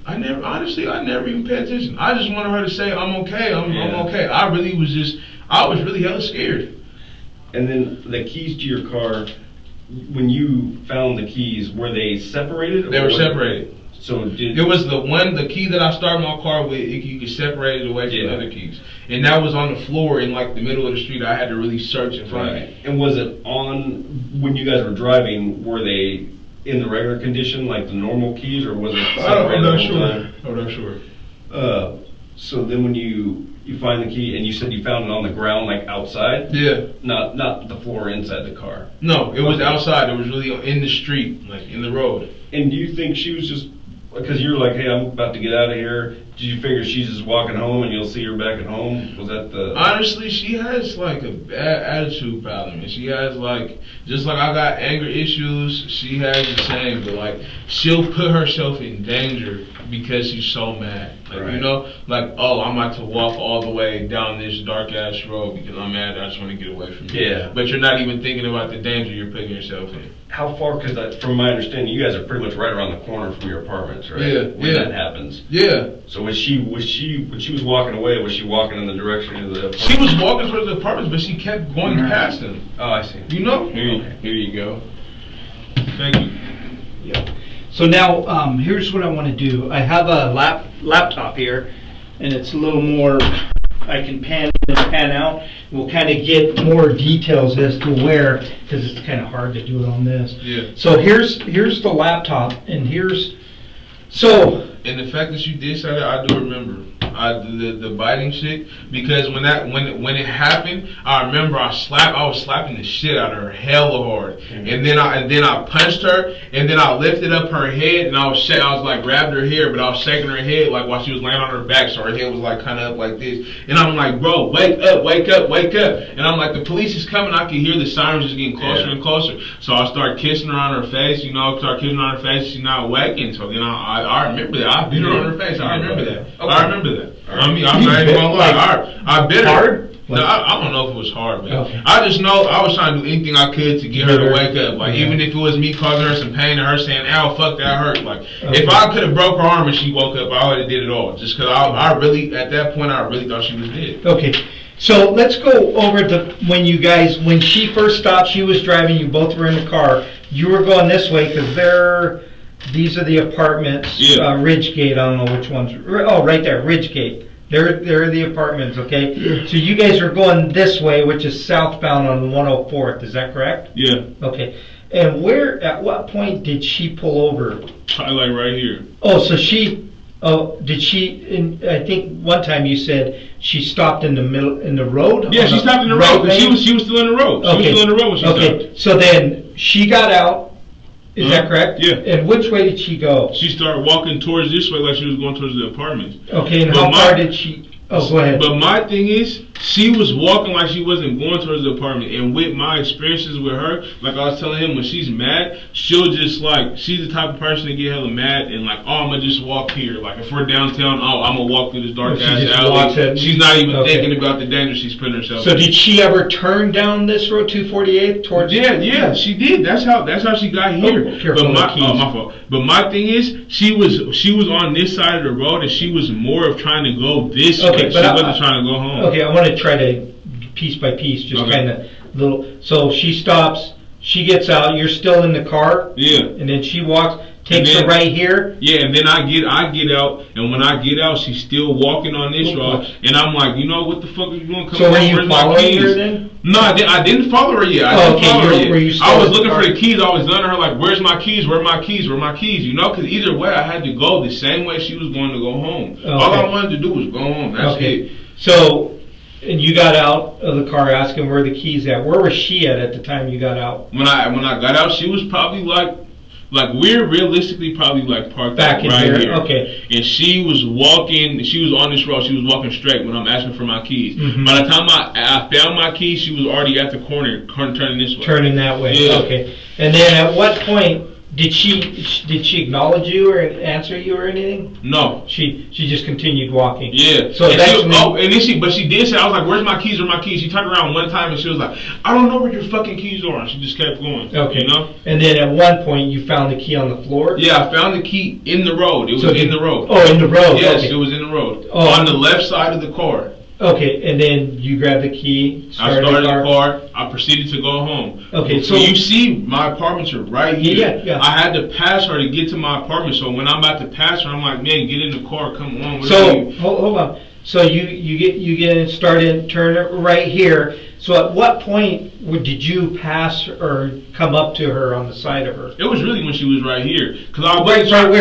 I never even paid attention. I just wanted her to say, "I'm okay, I'm okay." I was really hella scared. And then the keys to your car, when you found the keys, were they separated? They were separated. So it was the key that I started my car with, you could separate it away from the other keys. And that was on the floor in the middle of the street. I had to really search and find it. And was it on, when you guys were driving, were they in the regular condition, like the normal keys, or was it separated? I'm not sure. So then when you find the key, and you said you found it on the ground, outside? Yeah. Not the floor inside the car? No, it was outside. It was really in the street, in the road. And do you think she was just, because you're like, "Hey, I'm about to get out of here," Do you figure she's just walking home and you'll see her back at home? Was that the... Honestly, she has like a bad attitude problem, and she has like, just like I got anger issues, she has the same, but like she'll put herself in danger because she's so mad. Like, right. You know, like, oh, I'm about to walk all the way down this dark ass road because I'm mad. I just want to get away from you. Yeah. But you're not even thinking about the danger you're putting yourself in. How far? Because from my understanding, you guys are pretty much right around the corner from your apartments, right? Yeah. When that happens. Yeah. So when she was walking away, was she walking in the direction of the apartment? She was walking towards the apartments, but she kept going past them. Oh, I see. You know? Here you go. Thank you. Yep. So now, here's what I want to do. I have a laptop here, and it's a little more, I can pan in and pan out. We'll kind of get more details as to where, because it's kind of hard to do it on this. Yeah. So here's the laptop, and so. And the fact that you did say that, I do remember. The biting shit, because when it happened, I remember I was slapping the shit out of her hella hard, and then I punched her, and then I lifted up her head, and I was like grabbed her hair, but I was shaking her head like while she was laying on her back, so her head was like kind of up like this, and I'm like, bro, wake up, wake up, wake up, and I'm like, the police is coming. I can hear the sirens just getting closer and closer, so I start kissing her on her face, start kissing her on her face. She's not waking, so then I remember that I beat her on her face. I remember that. Okay. I remember that. I mean, I'm not even gonna lie. I bit her. Hard? No, I don't know if it was hard, man. Okay. I just know I was trying to do anything I could to get her to wake up. Like, even if it was me causing her some pain and her saying, ow, fuck, that hurt. Like, if I could have broke her arm and she woke up, I would have did it all. Just because I really, at that point, I really thought she was dead. Okay. So let's go over when she first stopped, she was driving, you both were in the car. You were going this way because these are the apartments, Ridgegate, I don't know which ones. Oh, right there, Ridgegate. They're the apartments, okay? Yeah. So you guys are going this way, which is southbound on 104th, is that correct? Yeah. Okay. And at what point did she pull over? Probably like right here. Oh, so did she, I think one time you said she stopped in the road? Yeah, she stopped in the road, but she was still in the road. She was still in the road when she stopped. Okay, so then she got out. Is that correct? Yeah. And which way did she go? She started walking towards this way like she was going towards the apartments. Okay, and how far did she... Oh, go ahead. But my thing is, she was walking like she wasn't going towards the apartment. And with my experiences with her, like I was telling him, when she's mad, she'll just like, she's the type of person to get hella mad and like, oh, I'm going to just walk here. Like if we're downtown, oh, I'm going to walk through this dark ass alley. She's not even thinking about the danger she's putting herself in. So did she ever turn down this road, 248, towards... Yeah, she did. That's how she got here. My fault. But my thing is, she was on this side of the road and she was more of trying to go this way. She wasn't trying to go home. Okay, I want to try to piece by piece, just kind of little. So she stops, she gets out. You're still in the car. Yeah. And then she walks, takes her right here. Yeah, and then I get out, and when I get out, she's still walking on this road, and I'm like, you know what the fuck are you doing? So were you following her then? No, I didn't follow her yet. I was looking for the keys. I was looking at her like, where's my keys? Where are my keys? Where are my keys? You know, because either way, I had to go the same way she was going to go home. Okay. All I wanted to do was go home. That's it. So, and you got out of the car asking where the keys at. Where was she at the time you got out? When I got out, she was probably like we're realistically probably like parked back in right here. Okay. And she was walking. She was on this road. She was walking straight when I'm asking for my keys. Mm-hmm. By the time I found my keys, she was already at the corner turning this way. Turning that way. Yeah. Okay. And then at what point did she acknowledge you or answer you or anything? No. She just continued walking. Yeah. So and she did say, I was like, where's my keys? Where are my keys? She turned around one time and she was like, I don't know where your fucking keys are. And she just kept going. Okay. You know? And then at one point you found the key on the floor? Yeah, I found the key in the road. It was in the road. Oh, in the road. Yes, okay. It was in the road. Oh. On the left side of the car. Okay, and then you grabbed the key, started the car. I proceeded to go home. Okay, so you see my apartments are right here. Yeah. I had to pass her to get to my apartment, so when I'm about to pass her, I'm like, man, get in the car, come on. So, hold on. So you get in, turn it right here. So at what point did you pass or come up to her on the side of her? It was really when she was right here. Cause I wasn't trying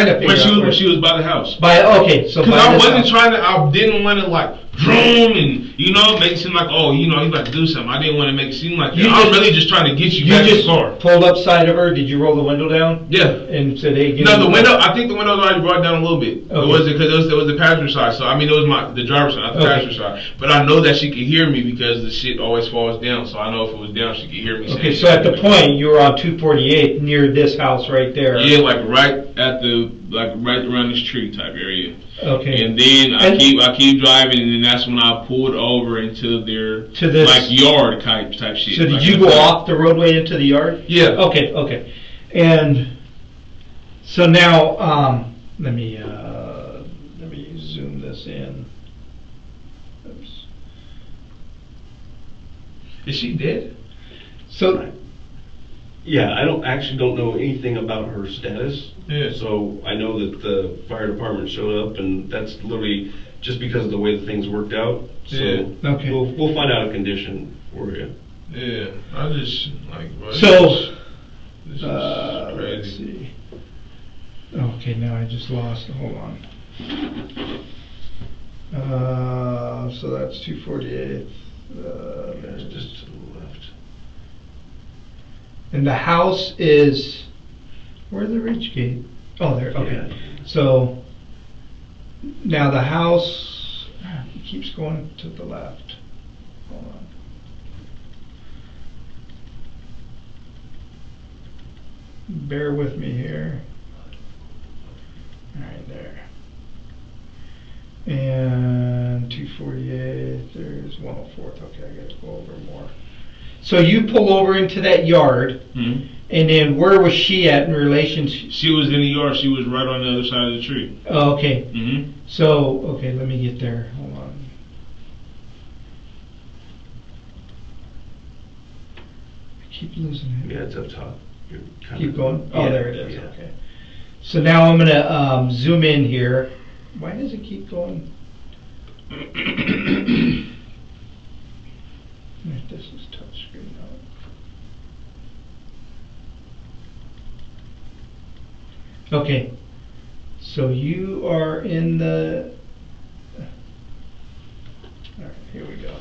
to when she was by the house. Okay, so because I didn't want to like vroom you know, make it seem like, oh, you know, he's about to do something. I didn't want to make it seem like that. You I'm just- really just trying to get you You back in the just car. pulled up side of her. Did you roll the window down? Yeah. And said, "Hey, get No, in the car." window. I think the window was already brought down a little bit. Okay. It was because it was the passenger side. So I mean, it was the driver's side, not the Okay. passenger side. But I know that she could hear me because the shit always falls down. So I know if it was down, she could hear me. Okay, saying so at the point you were on 248 near this house right there. yeah, like right at the right around this tree type area. Okay. And then I keep driving, and then that's when I pulled over into their To this- like yard type shit. So did like you go off the roadway into the yard? Yeah. Okay. And so now, let me zoom this in. Oops. Is she dead? So, Yeah, I don't know anything about her status. Yeah. So I know that the fire department showed up, and that's literally just because of the way that things worked out. So Yeah. Okay. we'll find out a condition for you. Yeah. I just like. Bro, So, this is let's crazy. see. Okay, now I just lost. Hold on. So that's 248. There's just to the left. And the house is, where's the ridge gate? Oh, there, okay. Yeah. So, now the house, it keeps going to the left. Hold on. Bear with me here. Alright, there. And 248, there's 104th. Okay, I gotta go over more. So you pull over into that yard, Mhm. and then where was she at in relation to? She was in the yard. She was right on the other side of the tree. Oh, okay. Mm-hmm. So, okay, let me get there. Hold on. I keep losing it. Yeah, it's up top. You're kind Keep of- going? Oh, Yeah, there it is. yeah. Okay. So now I'm going to zoom in here. Why does it keep going? This is touchscreen now. Okay. So you are in the. All right, here we go.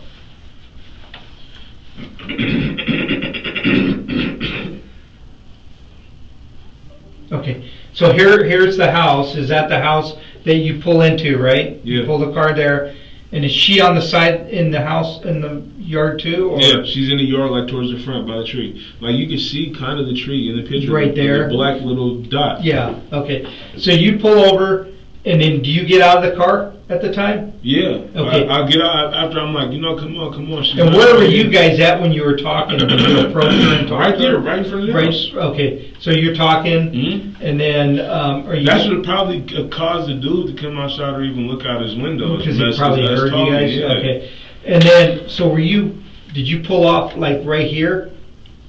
Okay, so here's the house. Is that the house that you pull into, right? You Yeah. pull the car there, and is she on the side in the house in the yard too? Or? Yeah, she's in the yard, like towards the front by the tree. Like you can see kind of the tree in the picture. Right there. The black little dot. Yeah. Okay. So you pull over, and then do you get out of the car at the time? Yeah. Okay. I'll get out after I'm like, come on. She's And not where were right you here. guys at when you were talking? Did you approach her and talk Right to there, her? right in front of the Right. house. Okay. So you're talking, Mhm. and then are you? That's what probably caused the dude to come outside or even look out his window. Because he That's- probably that's heard you talking, guys. yeah. Okay. And then, so were you? Did you pull off like right here?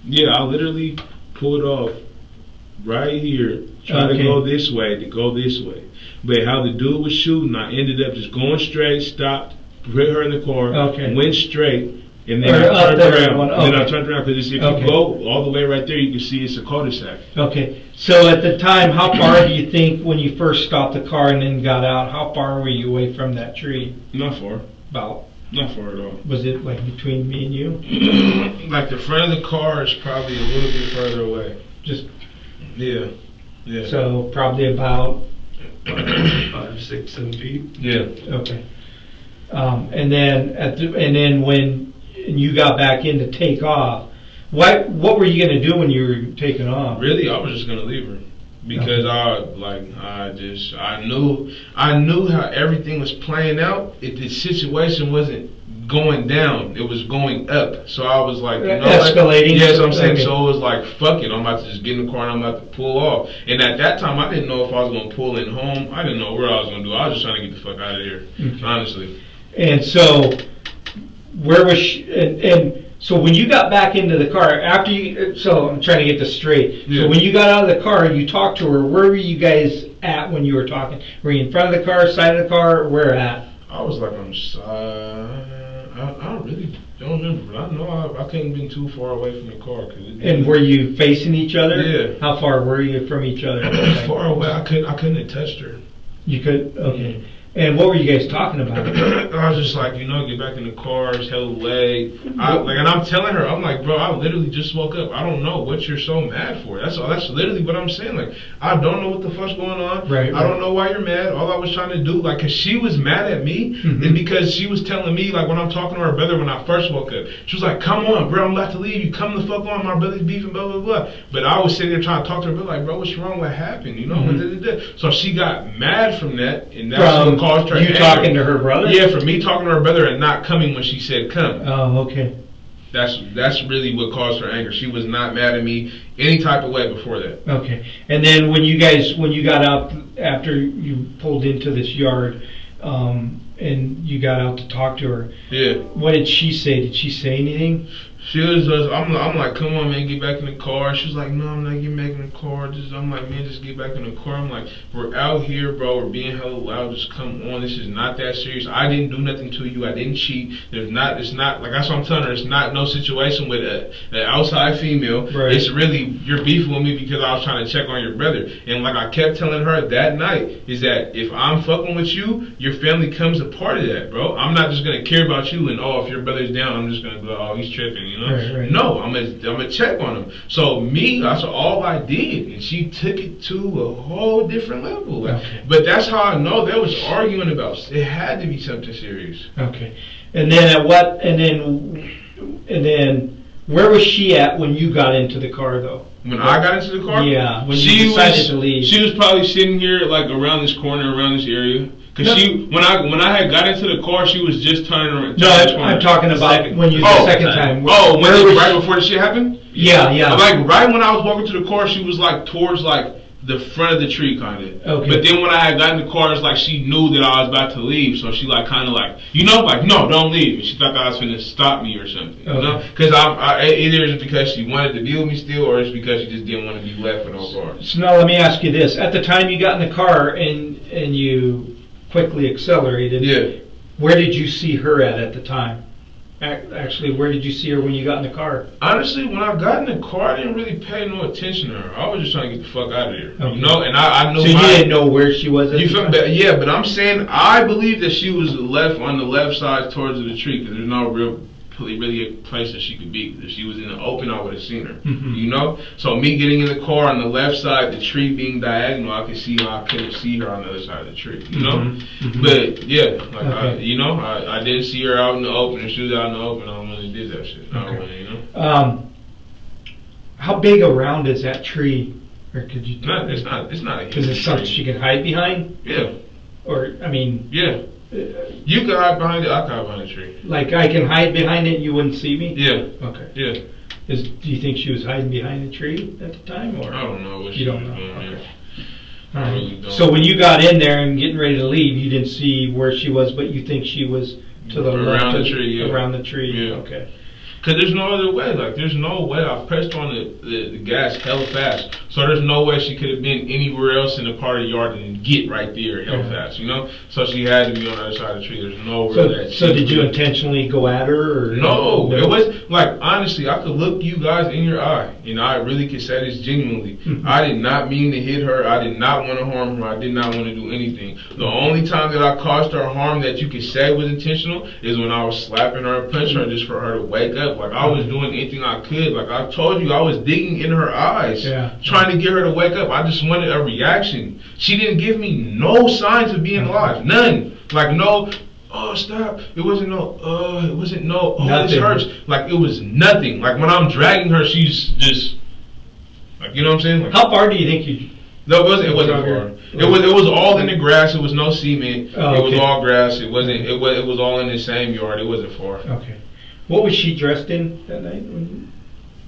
Yeah, I literally pulled off right here, trying Okay. to go this way, But how the dude was shooting, I ended up just going straight, stopped, put her in the car, Okay. went straight, and then Or I up turned there, around. one- And then I okay. turned around because if Okay. you go all the way right there, you can see it's a cul-de-sac. Okay. So at the time, how far do you think when you first stopped the car and then got out? How far were you away from that tree? Not far. About? Not far at all. Was it like between me and you? Like the front of the car is probably a little bit further away. Just Yeah. Yeah. so probably about 5, 6, 7 feet. Yeah. okay. And then when you got back in to take off, what were you gonna do when you were taking off? Really, I was just gonna leave her because I knew how everything was playing out. The situation wasn't going down; it was going up. So I was like, you know, Escalating. What? Yes, I'm saying. Okay. So it was like, fuck it, I'm about to just get in the car and I'm about to pull off. And at that time, I didn't know if I was gonna pull in home. I didn't know what I was gonna do. I was just trying to get the fuck out of here, Okay. honestly. And so, where was she? And so when you got back into the car after you, so I'm trying to get this straight. Yeah. So when you got out of the car, you talked to her. Where were you guys at when you were talking? Were you in front of the car, side of the car? Where at? I was like on the side. I really don't remember, but I know I couldn't have been too far away from the car. And were you facing each other? Yeah. How far war you from each other? far away? I couldn't have touched her. You could. Okay. And what were you guys talking about? I was just like, you know, get back in the car, it's hella late. And I'm telling her, I'm like, bro, I literally just woke up. I don't know what you're so mad for. That's literally what I'm saying. Like, I don't know what the fuck's going on. Right. I don't know why you're mad. All I was trying to do, like, cause she was mad at me, is because she was telling me, like, when I'm talking to her brother when I first woke up, she was like, come on, bro, I'm about to leave. You come the fuck on, my brother's beefing, blah, blah, blah. But I was sitting there trying to talk to her, but like, bro, what's wrong? What happened? You know, So she got mad from that, and that's what caused her you anger. talking to her brother? Yeah, for me talking to her brother and not coming when she said come. Oh, okay. That's really what caused her anger. She was not mad at me any type of way before that. Okay. And then when you got out after you pulled into this yard, and you got out to talk to her. Yeah. What did she say? Did she say anything? She was, I'm like, come on, man, get back in the car. She was like, no, I'm not getting back in the car. I'm like, man, just get back in the car. I'm like, we're out here, bro. We're being hella loud. Just come on. This is not that serious. I didn't do nothing to you. I didn't cheat. It's not, like, that's what I'm telling her. It's not no situation with an outside female. Right. It's really, you're beefing with me because I was trying to check on your brother. And like I kept telling her that night, is that if I'm fucking with you, your family comes a part of that, bro. I'm not just going to care about you and, oh, if your brother's down, I'm just going to go, oh, he's tripping, you know? Right. No, I'm gonna check on him. So that's all I did, and she took it to a whole different level. Okay. But that's how I know they was arguing about. It had to be something serious. Okay. And then where was she at when you got into the car, though? When I got into the car, yeah, when you decided to leave, she was probably sitting here like around this corner, around this area. Cause when I had got into the car, she was just turning around. No, I'm talking about when you the second time. Right before the shit happened. Yeah. Like right when I was walking to the car, she was like towards like the front of the tree, kind of. Okay. But then when I had gotten in the car, it's like she knew that I was about to leave, so she like kind of like, you know, like, no, don't leave. And she thought that I was finna stop me or something. You know, because either it's because she wanted to be with me still, or it's because she just didn't want to be left with no car. So now let me ask you this: at the time you got in the car and you quickly accelerated, yeah, where did you see her at the time? Actually, where did you see her when you got in the car? Honestly, when I got in the car, I didn't really pay no attention to her. I was just trying to get the fuck out of here. Okay. You know, and I knew. So you didn't know where she was at you the feel time? me? Yeah, but I'm saying I believe that she was on the left side towards the tree, because there's no really a place that she could be. Because if she was in the open, I would have seen her. Mm-hmm. You know, so me getting in the car on the left side, the tree being diagonal, I could see I couldn't see her on the other side of the tree. You know, Mm-hmm. but yeah, like okay. I didn't see her out in the open. If she was out in the open, I don't really did that shit. I don't really, you know. How big around is that tree? Or could you? It's not a huge Because it's something tree. she can hide behind. Yeah. Or I mean. Yeah. You can hide behind it. I can hide behind the tree. Like I can hide behind it and you wouldn't see me? Yeah. Okay. Yeah. Do you think she was hiding behind the tree at the time, or I don't know what you don't was know? doing. Okay. I All right. really don't. So when you got in there and getting ready to leave, you didn't see where she was, but you think she was to the left Around the tree, yeah. Around the tree. Yeah. Okay. Because there's no other way. Like, there's no way. I pressed on the gas hella fast. So there's no way she could have been anywhere else in the part of the yard and get right there hella fast, you know? So she had to be on the other side of the tree. There's no way. So did you intentionally go at her? Or No. It was, like, honestly, I could look you guys in your eye. You know, I really could say this genuinely. I did not mean to hit her. I did not want to harm her. I did not want to do anything. The only time that I caused her harm that you could say was intentional is when I was slapping her and punching her just for her to wake up. Like, I was doing anything I could. Like, I told you, I was digging in her eyes, trying to get her to wake up. I just wanted a reaction. She didn't give me no signs of being alive. None. Like, no, oh, stop. It wasn't no, oh, this hurts. Like, it was nothing. Like, when I'm dragging her, she's just, like, you know what I'm saying? Like, how far do you think you... No, it wasn't far. It was all in the grass. It was no cement. It was all grass. It was all in the same yard. It wasn't far. Okay. What was she dressed in that night?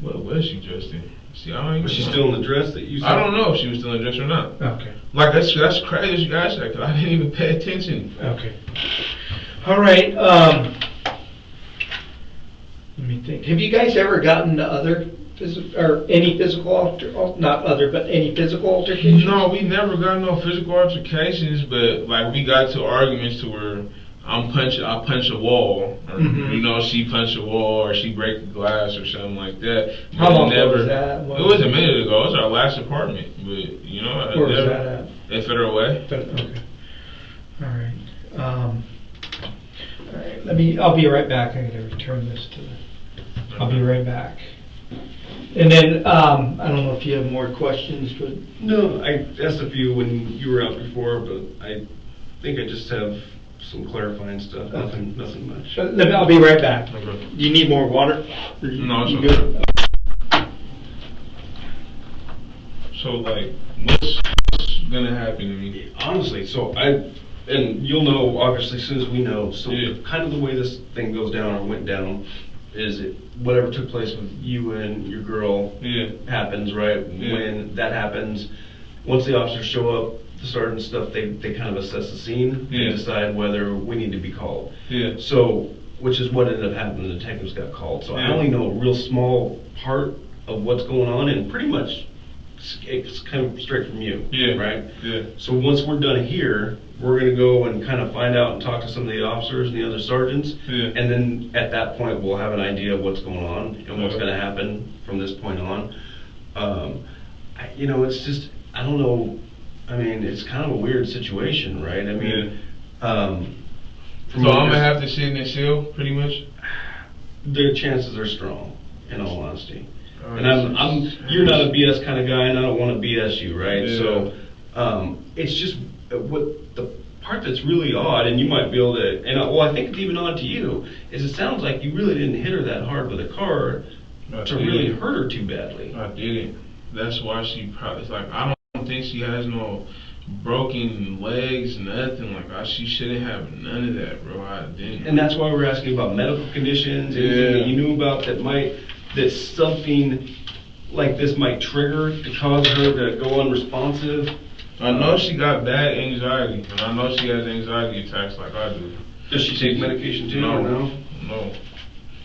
What was she dressed in? See, I don't even Was she know. still in the dress that you saw? I don't know if she was still in the dress or not. Okay. Like, that's crazy you guys that, 'cause I didn't even pay attention. Okay. All right. Let me think. Have you guys ever gotten to any physical altercations? No, we never got no physical altercations, but like we got to arguments to where I punch a wall, or you know, she punched a wall, or she break the glass, or something like that. But how long ago was that? It was a minute ago. It was our last apartment, but you know, where was that at? At Federal Way. Okay. All right. All right, I'll be right back. I gotta return this to the, I'll be right back. And then, I don't know if you have more questions, but. No, I asked a few when you were out before, but I think I just have some clarifying stuff, nothing much. I'll be right back. Okay. Do you need more water? No, it's You okay. good? So, like, what's gonna happen to me? Honestly, so and you'll know obviously as soon as we know, so kind of the way this thing goes down or went down is whatever took place with you and your girl happens, right? Yeah. When that happens, once the officers show up, the sergeant and stuff, they kind of assess the scene and decide whether we need to be called. Yeah. So, which is what ended up happening, the detectives got called. So I only know a real small part of what's going on, and pretty much it's kind of straight from you, right? Yeah. So once we're done here, we're gonna go and kind of find out and talk to some of the officers and the other sergeants, and then at that point we'll have an idea of what's going on and what's gonna happen from this point on. You know, it's just, I don't know, I mean, it's kind of a weird situation, right? I mean, so I'm gonna have to sit in the cell, pretty much? The chances are strong, in all honesty. And you're not a BS kind of guy, and I don't want to BS you, right? Yeah. So, it's just what the part that's really odd, and you might be able to, and well, I think it's even odd to you, is it sounds like you really didn't hit her that hard with a car to really hurt her too badly. I didn't. That's why she probably, it's like, I don't think she has no broken legs, nothing. Like, she shouldn't have none of that, bro. I didn't. And that's why we're asking about medical conditions, anything that you knew about that something like this might trigger to cause her to go unresponsive. I know she got bad anxiety, and I know she has anxiety attacks like I do. Does she take medication too? No.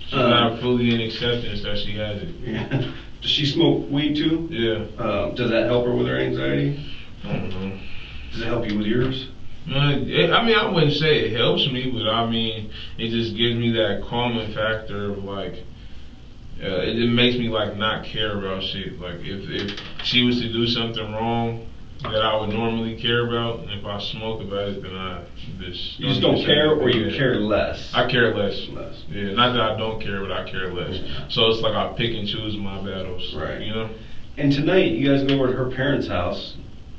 She's not fully in acceptance that she has it. Yeah. Does she smoke weed too? Yeah. Does that help her with her anxiety? I don't know. Does it help you with yours? I mean, I wouldn't say it helps me, but I mean, it just gives me that calming factor of like, it makes me like not care about shit. Like if she was to do something wrong that I would normally care about, and if I smoke about it, then I just you just don't care, or you care less. I care less. Yeah, not that I don't care, but I care less. Yeah. So it's like I pick and choose my battles. Right. You know. And tonight you guys go over to her parents' house.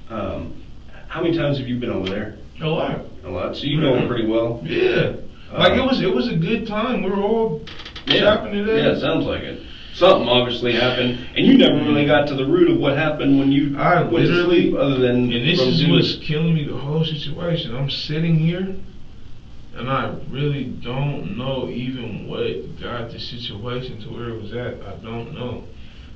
How many times have you been over there? A lot. A lot. So you know her pretty well. Yeah. Like it was a good time. We were all chopping it up. Yeah, it sounds like it. Something obviously happened, and you never really got to the root of what happened when you went to sleep, other than. And this is what's killing me, the whole situation. I'm sitting here, and I really don't know even what got the situation to where it was at. I don't know.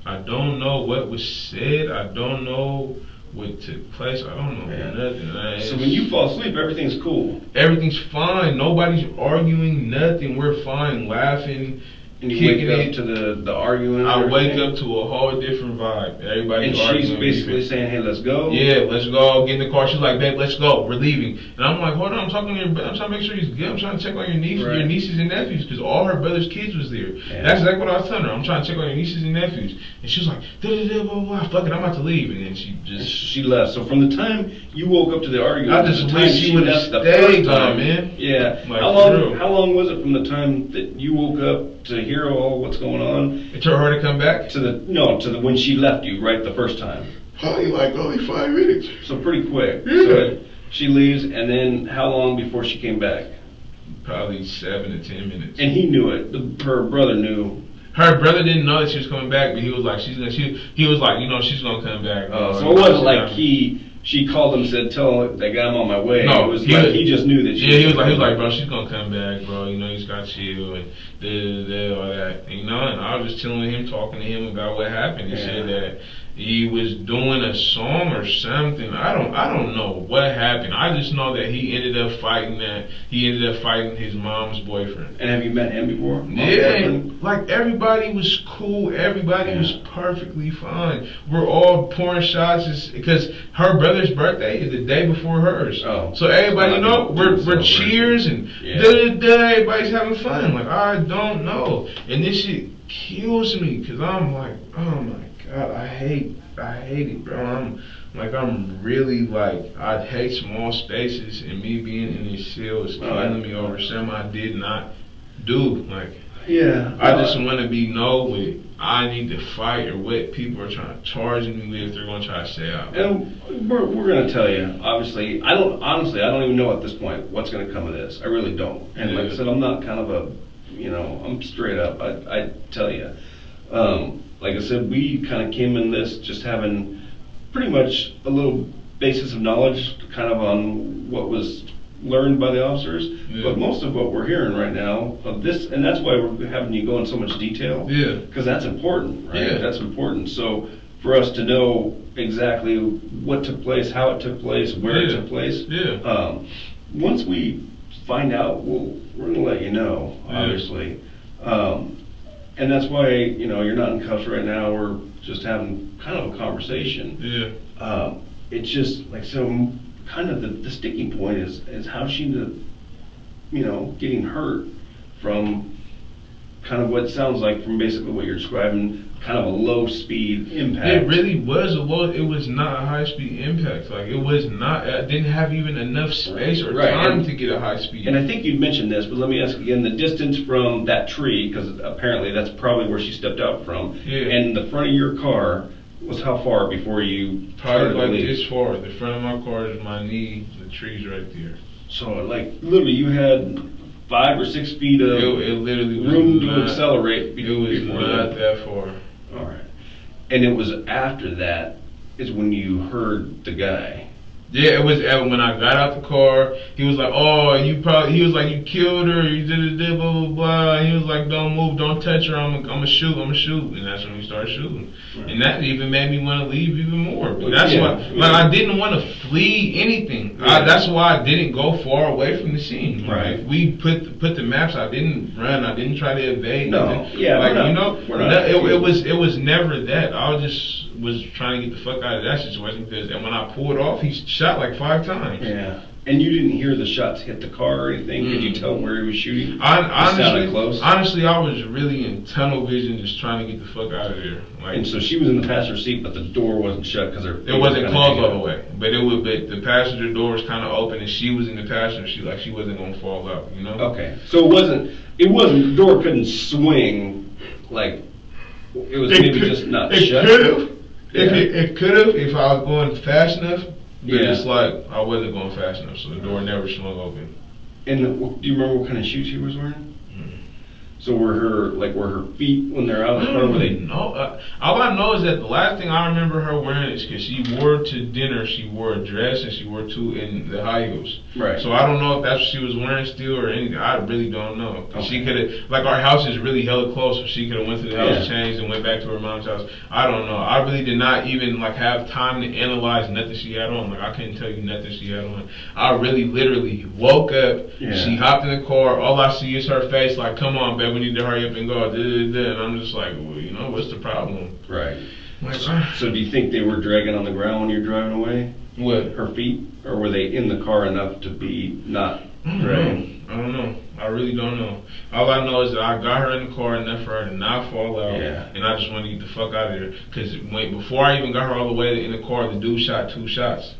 I don't know what was said. I don't know what took place. I don't know nothing. So when you fall asleep, everything's cool. Everything's fine. Nobody's arguing. Nothing. We're fine. Laughing. And you wake up to the arguing. I wake up to a whole different vibe. Everybody's arguing. And she's basically saying, "Hey, let's go." Yeah, let's go. Get in the car. She's like, "Babe, let's go. We're leaving." And I'm like, "Hold on. I'm talking to your. I'm trying to make sure he's good. I'm trying to check on your nieces and nephews, because all her brother's kids was there." Yeah. That's exactly what I was telling her. I'm trying to check on your nieces and nephews. And she was like, "Da blah blah. Fuck it. I'm about to leave." And then she left. So from the time you woke up to the argument, I just wish she would have stayed, man. Yeah. Like, how long was it from the time that you woke up to hear all what's going on? It took her to come back? To the when she left you, right, the first time? Probably only 5 minutes. So pretty quick. Yeah. So she leaves, and then how long before she came back? Probably 7 to 10 minutes. And he knew it. Her brother knew. Her brother didn't know that she was coming back, but he was like, he was like, she's gonna come back. So it wasn't like she called him and said, "Tell that guy I'm on my way." No, it was he just knew that. He was like, "Bro, she's gonna come back, bro. You know, he's got chill and all that." And I was just chilling with him, talking to him about what happened. He said that he was doing a song or something. I don't know what happened. I just know that he ended up fighting his mom's boyfriend. And have you met him before? Yeah, like everybody was cool. Everybody was perfectly fine. We're all pouring shots because her brother's birthday is the day before hers. Oh, so everybody we're cheers and everybody's having fun. Like, I don't know, and this shit kills me because I'm like, oh my God, I hate it, bro. I'm really like, I hate small spaces, and me being in this cell is killing me over something I did not do. Like, yeah, I just want to be what I need to fight or what people are trying to charge me with. They're going to try to say out. And we're going to tell you, obviously, I don't even know at this point what's going to come of this. I really don't. And like I said, I'm not kind of I'm straight up. I tell you. Like I said, we kind of came in this just having pretty much a little basis of knowledge kind of on what was learned by the officers, but most of what we're hearing right now of this, and that's why we're having you go in so much detail, because that's important, right? That's important. So for us to know exactly what took place, how it took place, where it took place, once we find out, we're going to let you know, obviously. And that's why, you're not in cuffs right now. We're just having kind of a conversation. It's just like, so kind of the sticking point is how she ended up, getting hurt from kind of what sounds like, from basically what you're describing, kind of a low speed impact. It really was it was not a high speed impact. Like, it was not, I didn't have even enough space or time to get a high speed. And I think you'd mentioned this, but let me ask again, the distance from that tree, because apparently that's probably where she stepped out from, and the front of your car was how far before you probably like this far. The front of my car is my knee, the tree's right there. So like literally you had 5 or 6 feet of it literally was room to accelerate. It was not that far. All right. And it was after that is when you heard the guy. Yeah, it was when I got out the car. He was like, "Oh, he was like, you killed her. You did blah blah blah." He was like, "Don't move, don't touch her. I'm gonna shoot. And that's when we started shooting. Right. And that even made me want to leave even more. But that's why, like, I didn't want to flee anything. That's why I didn't go far away from the scene. Right. Like, we put the maps. I didn't run. I didn't try to evade. No. Nothing. Yeah. Like, it was never that. I was trying to get the fuck out of that situation, and when I pulled off, he shot like 5 times. Yeah. And you didn't hear the shots hit the car or anything? Could you tell where he was shooting? Honestly, I was really in tunnel vision, just trying to get the fuck out of there. Like, and so she was in the passenger seat, but the door wasn't shut because it wasn't closed all the way. But the passenger door was kind of open, and she was in the passenger seat, like she wasn't gonna fall out. Okay. So it wasn't. The door couldn't swing like. It was maybe just not shut. Could have. It could have if I was going fast enough. But it's like I wasn't going fast enough, so the door never swung open. And do you remember what kind of shoes she was wearing? So were her feet when they're out? Or were they? No. All I know is that the last thing I remember her wearing is because she wore to dinner. She wore a dress and she wore in the high heels. Right. So I don't know if that's what she was wearing still or anything. I really don't know. Okay. She could have, like, our house is really hella close, so she could have went to the house, changed, and went back to her mom's house. I don't know. I really did not even have time to analyze nothing she had on. Like, I couldn't tell you nothing she had on. I really literally woke up. Yeah. She hopped in the car. All I see is her face. Like, come on, babe. We need to hurry up and go. And I'm just like, well, what's the problem? Right. So do you think they were dragging on the ground when you're driving away? What? Her feet? Or were they in the car enough to be not dragging? I don't know. I really don't know. All I know is that I got her in the car enough for her to not fall out. Yeah. And I just want to get the fuck out of there. Because before I even got her all the way in the car, the dude shot 2 shots.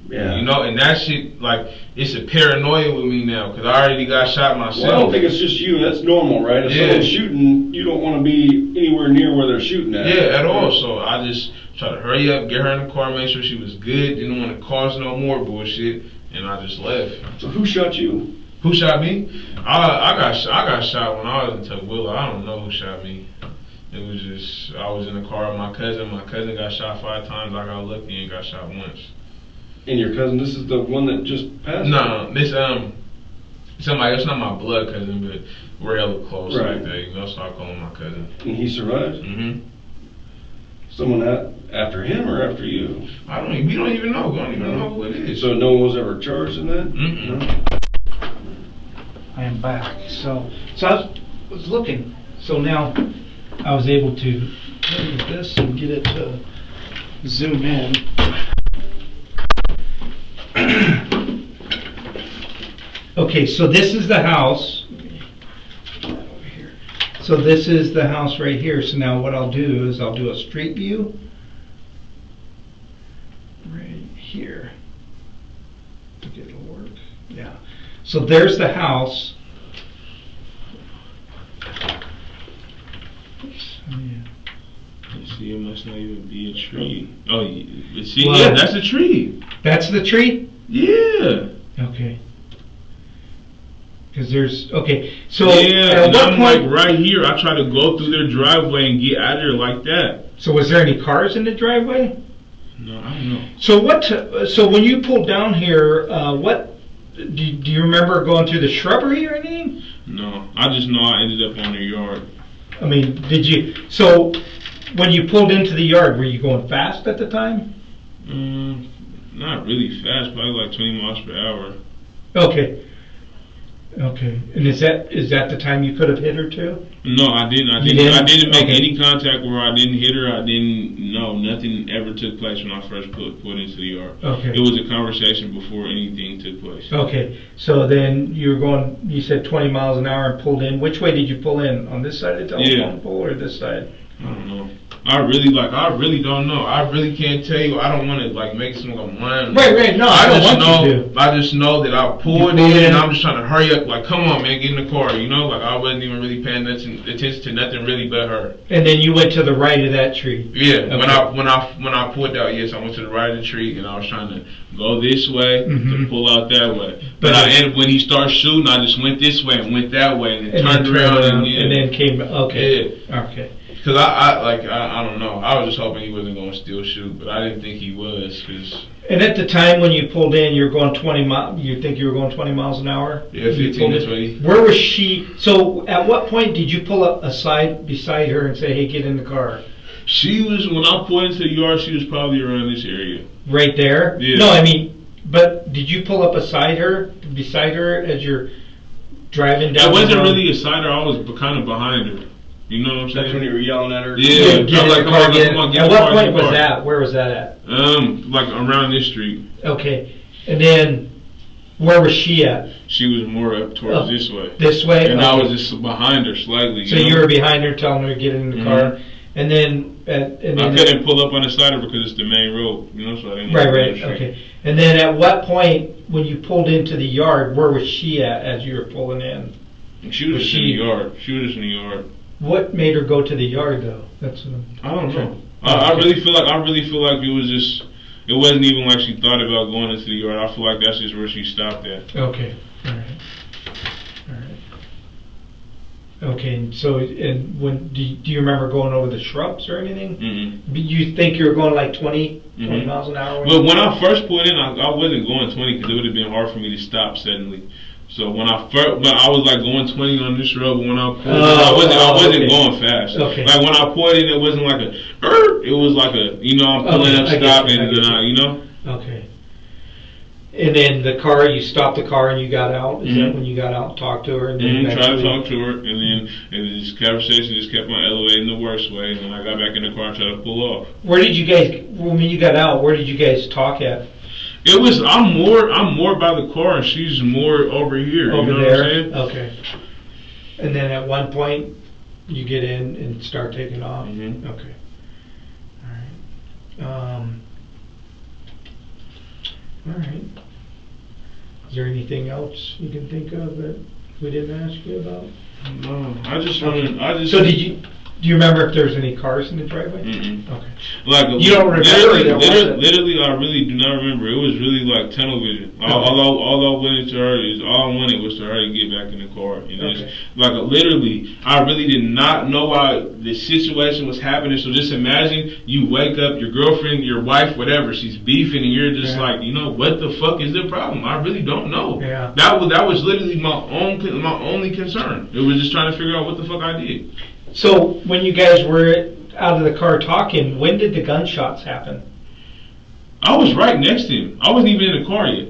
Yeah. And that shit, like, it's a paranoia with me now, because I already got shot myself. Well, I don't think it's just you. That's normal, right? If someone's shooting, you don't want to be anywhere near where they're shooting at. Yeah, at all. So I just tried to hurry up, get her in the car, make sure she was good, didn't want to cause no more bullshit, and I just left. So who shot you? Who shot me? I got shot when I was in Tukwila. I don't know who shot me. It was just, I was in the car with my cousin. My cousin got shot 5 times. I got lucky and got shot once. And your cousin, this is the one that just passed? No, this somebody. It's not my blood cousin, but we're hella close like that. So I call him my cousin. And he survived? Mm-hmm. Someone after him or after you? We don't even know. We don't even know who it is. So no one was ever charged in that? No? I am back. So I was looking. So now I was able to look at this and get it to zoom in. Okay, so this is the house. Over here. So this is the house right here. So now what I'll do is I'll do a street view right here. To get it'll work. Yeah. So there's the house. Oops. Oh, yeah. See, it must not even be a tree. Oh, see, Well, yeah, that's a tree. That's the tree? Yeah. Okay. Because there's, okay, so Yeah, at and what I'm point, like right here. I try to go through their driveway and get out of there like that. so was there any cars in the driveway? No, I don't know. So so when you pulled down here, do you remember going through the shrubbery or anything? No, I just know I ended up on their yard. I mean, so when you pulled into the yard, were you going fast at the time? Not really fast, probably like 20 miles per hour. Okay. Okay. And is that the time you could have hit her too? No, I didn't. I didn't make any contact with her. I didn't hit her. Nothing ever took place when I first put into the yard. Okay. It was a conversation before anything took place. Okay. So then you said 20 miles an hour and pulled in. Which way did you pull in? On this side of the telephone pole or this side? I don't know. I really don't know. I really can't tell you. I don't want to make someone go mind. Right. No, I don't want you to. I just know that I pulled in and I'm just trying to hurry up. Like, come on, man, get in the car. I wasn't even really paying attention to nothing really but her. And then you went to the right of that tree. Yeah. Okay. When I pulled out, yes, I went to the right of the tree and I was trying to go this way to pull out that way. But when he started shooting, I just went this way and went that way and turned around and then came. Okay. Yeah. Okay. Because I don't know. I was just hoping he wasn't going to still shoot, but I didn't think he was. And at the time when you pulled in, you were going 20 miles. You think you were going 20 miles an hour? Yeah, 15 to 20. Where was she? So at what point did you pull up aside beside her and say, "Hey, get in the car"? When I pulled into the yard, she was probably around this area. Right there? Yeah. No, I mean, but did you pull up beside her as you're driving down? I wasn't the road? really beside her. I was kind of behind her. You know what I'm saying? That's when you were yelling at her? Yeah. Get in the car, get in. At what point was that? Where was that at? Around this street. Okay. And then, where was she at? She was more up towards this way. This way? And I was just behind her slightly. So you were behind her telling her to get in the car. And then... I couldn't pull up on the side of her because it's the main road. So I didn't Right, okay. And then at what point, when you pulled into the yard, where was she at as you were pulling in? She was just in the yard. She was just in the yard. What made her go to the yard, though? I don't know. I really feel like it was just. It wasn't even like she thought about going into the yard. I feel like that's just where she stopped at. Okay. All right. Okay. So, and when do you remember going over the shrubs or anything? Mm-hmm. You think you were going like 20 miles an hour? Well, when I first pulled in, I wasn't going 20 because it would have been hard for me to stop suddenly. So when I was like going 20 on this road. When I pulled in, I wasn't going fast. Okay. Like when I pulled in, it wasn't like it was like I'm pulling up, stopping, Okay. And then the car, you stopped the car and you got out. Is that when you got out and talked to her? And then tried to talk to her, and then this conversation just kept on elevating the worst way. And when I got back in the car, I tried to pull off. Where did you guys? When you got out, where did you guys talk at? It was I'm more by the car and she's more over here. Over you know there. What I'm saying? Okay. And then at one point you get in and start taking off. Mm-hmm. Okay. All right. Is there anything else you can think of that we didn't ask you about? No, So do you remember if there's any cars in the driveway? Mm-mm. Okay. Like you don't remember? Literally, I really do not remember. It was really like tunnel vision. Okay. All I wanted to her is all I wanted was to her to get back in the car. Literally, I really did not know why the situation was happening. So just imagine you wake up, your girlfriend, your wife, whatever, she's beefing, and you're just like, what the fuck is the problem? I really don't know. Yeah. That was literally my only concern. It was just trying to figure out what the fuck I did. So when you guys were out of the car talking, when did the gunshots happen? I was right next to him. I wasn't even in the car yet.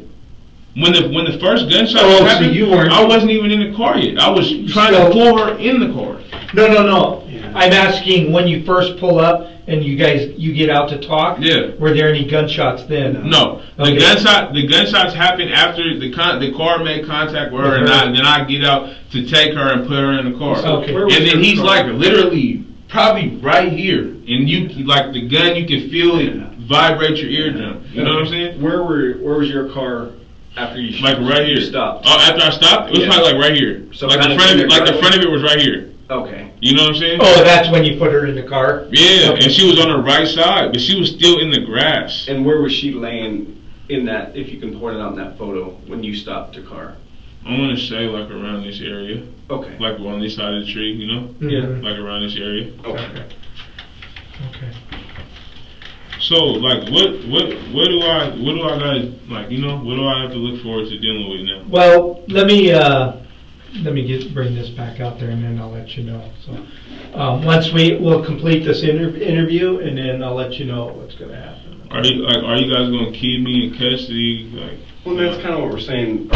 When the first gunshot happened, so you weren't. I wasn't even in the car yet. I was trying to pull her in the car. No. I'm asking when you first pull up and you get out to talk. Yeah. Were there any gunshots then? No. Okay. The gunshots happened after the car made contact with her, and then I get out to take her and put her in the car. Okay. And then he's like literally probably right here, and you like the gun, you can feel it vibrate your eardrum. You know what I'm saying? Where was your car after you Like right here. stopped? Oh, after I stopped, it was probably like right here. So like kind the of front of in it, your like the driveway? front of it was right here. Okay. You know what I'm saying? Oh, that's when you put her in the car? Yeah, Okay. and she was on the right side, but she was still in the grass. And where was she laying in that, if you can point it out in that photo, when you stopped the car? I want to say like around this area, Okay. like on this side of the tree, you know, Yeah. like around this area. Okay. Okay. So like, what do I gotta like, you know, what do I have to look forward to dealing with now? Well, let me bring this back out there, and then I'll let you know. So, once we'll complete this interview, and then I'll let you know what's going to happen. Are you guys gonna keep me in custody? Like, Well, that's kind of what we're saying.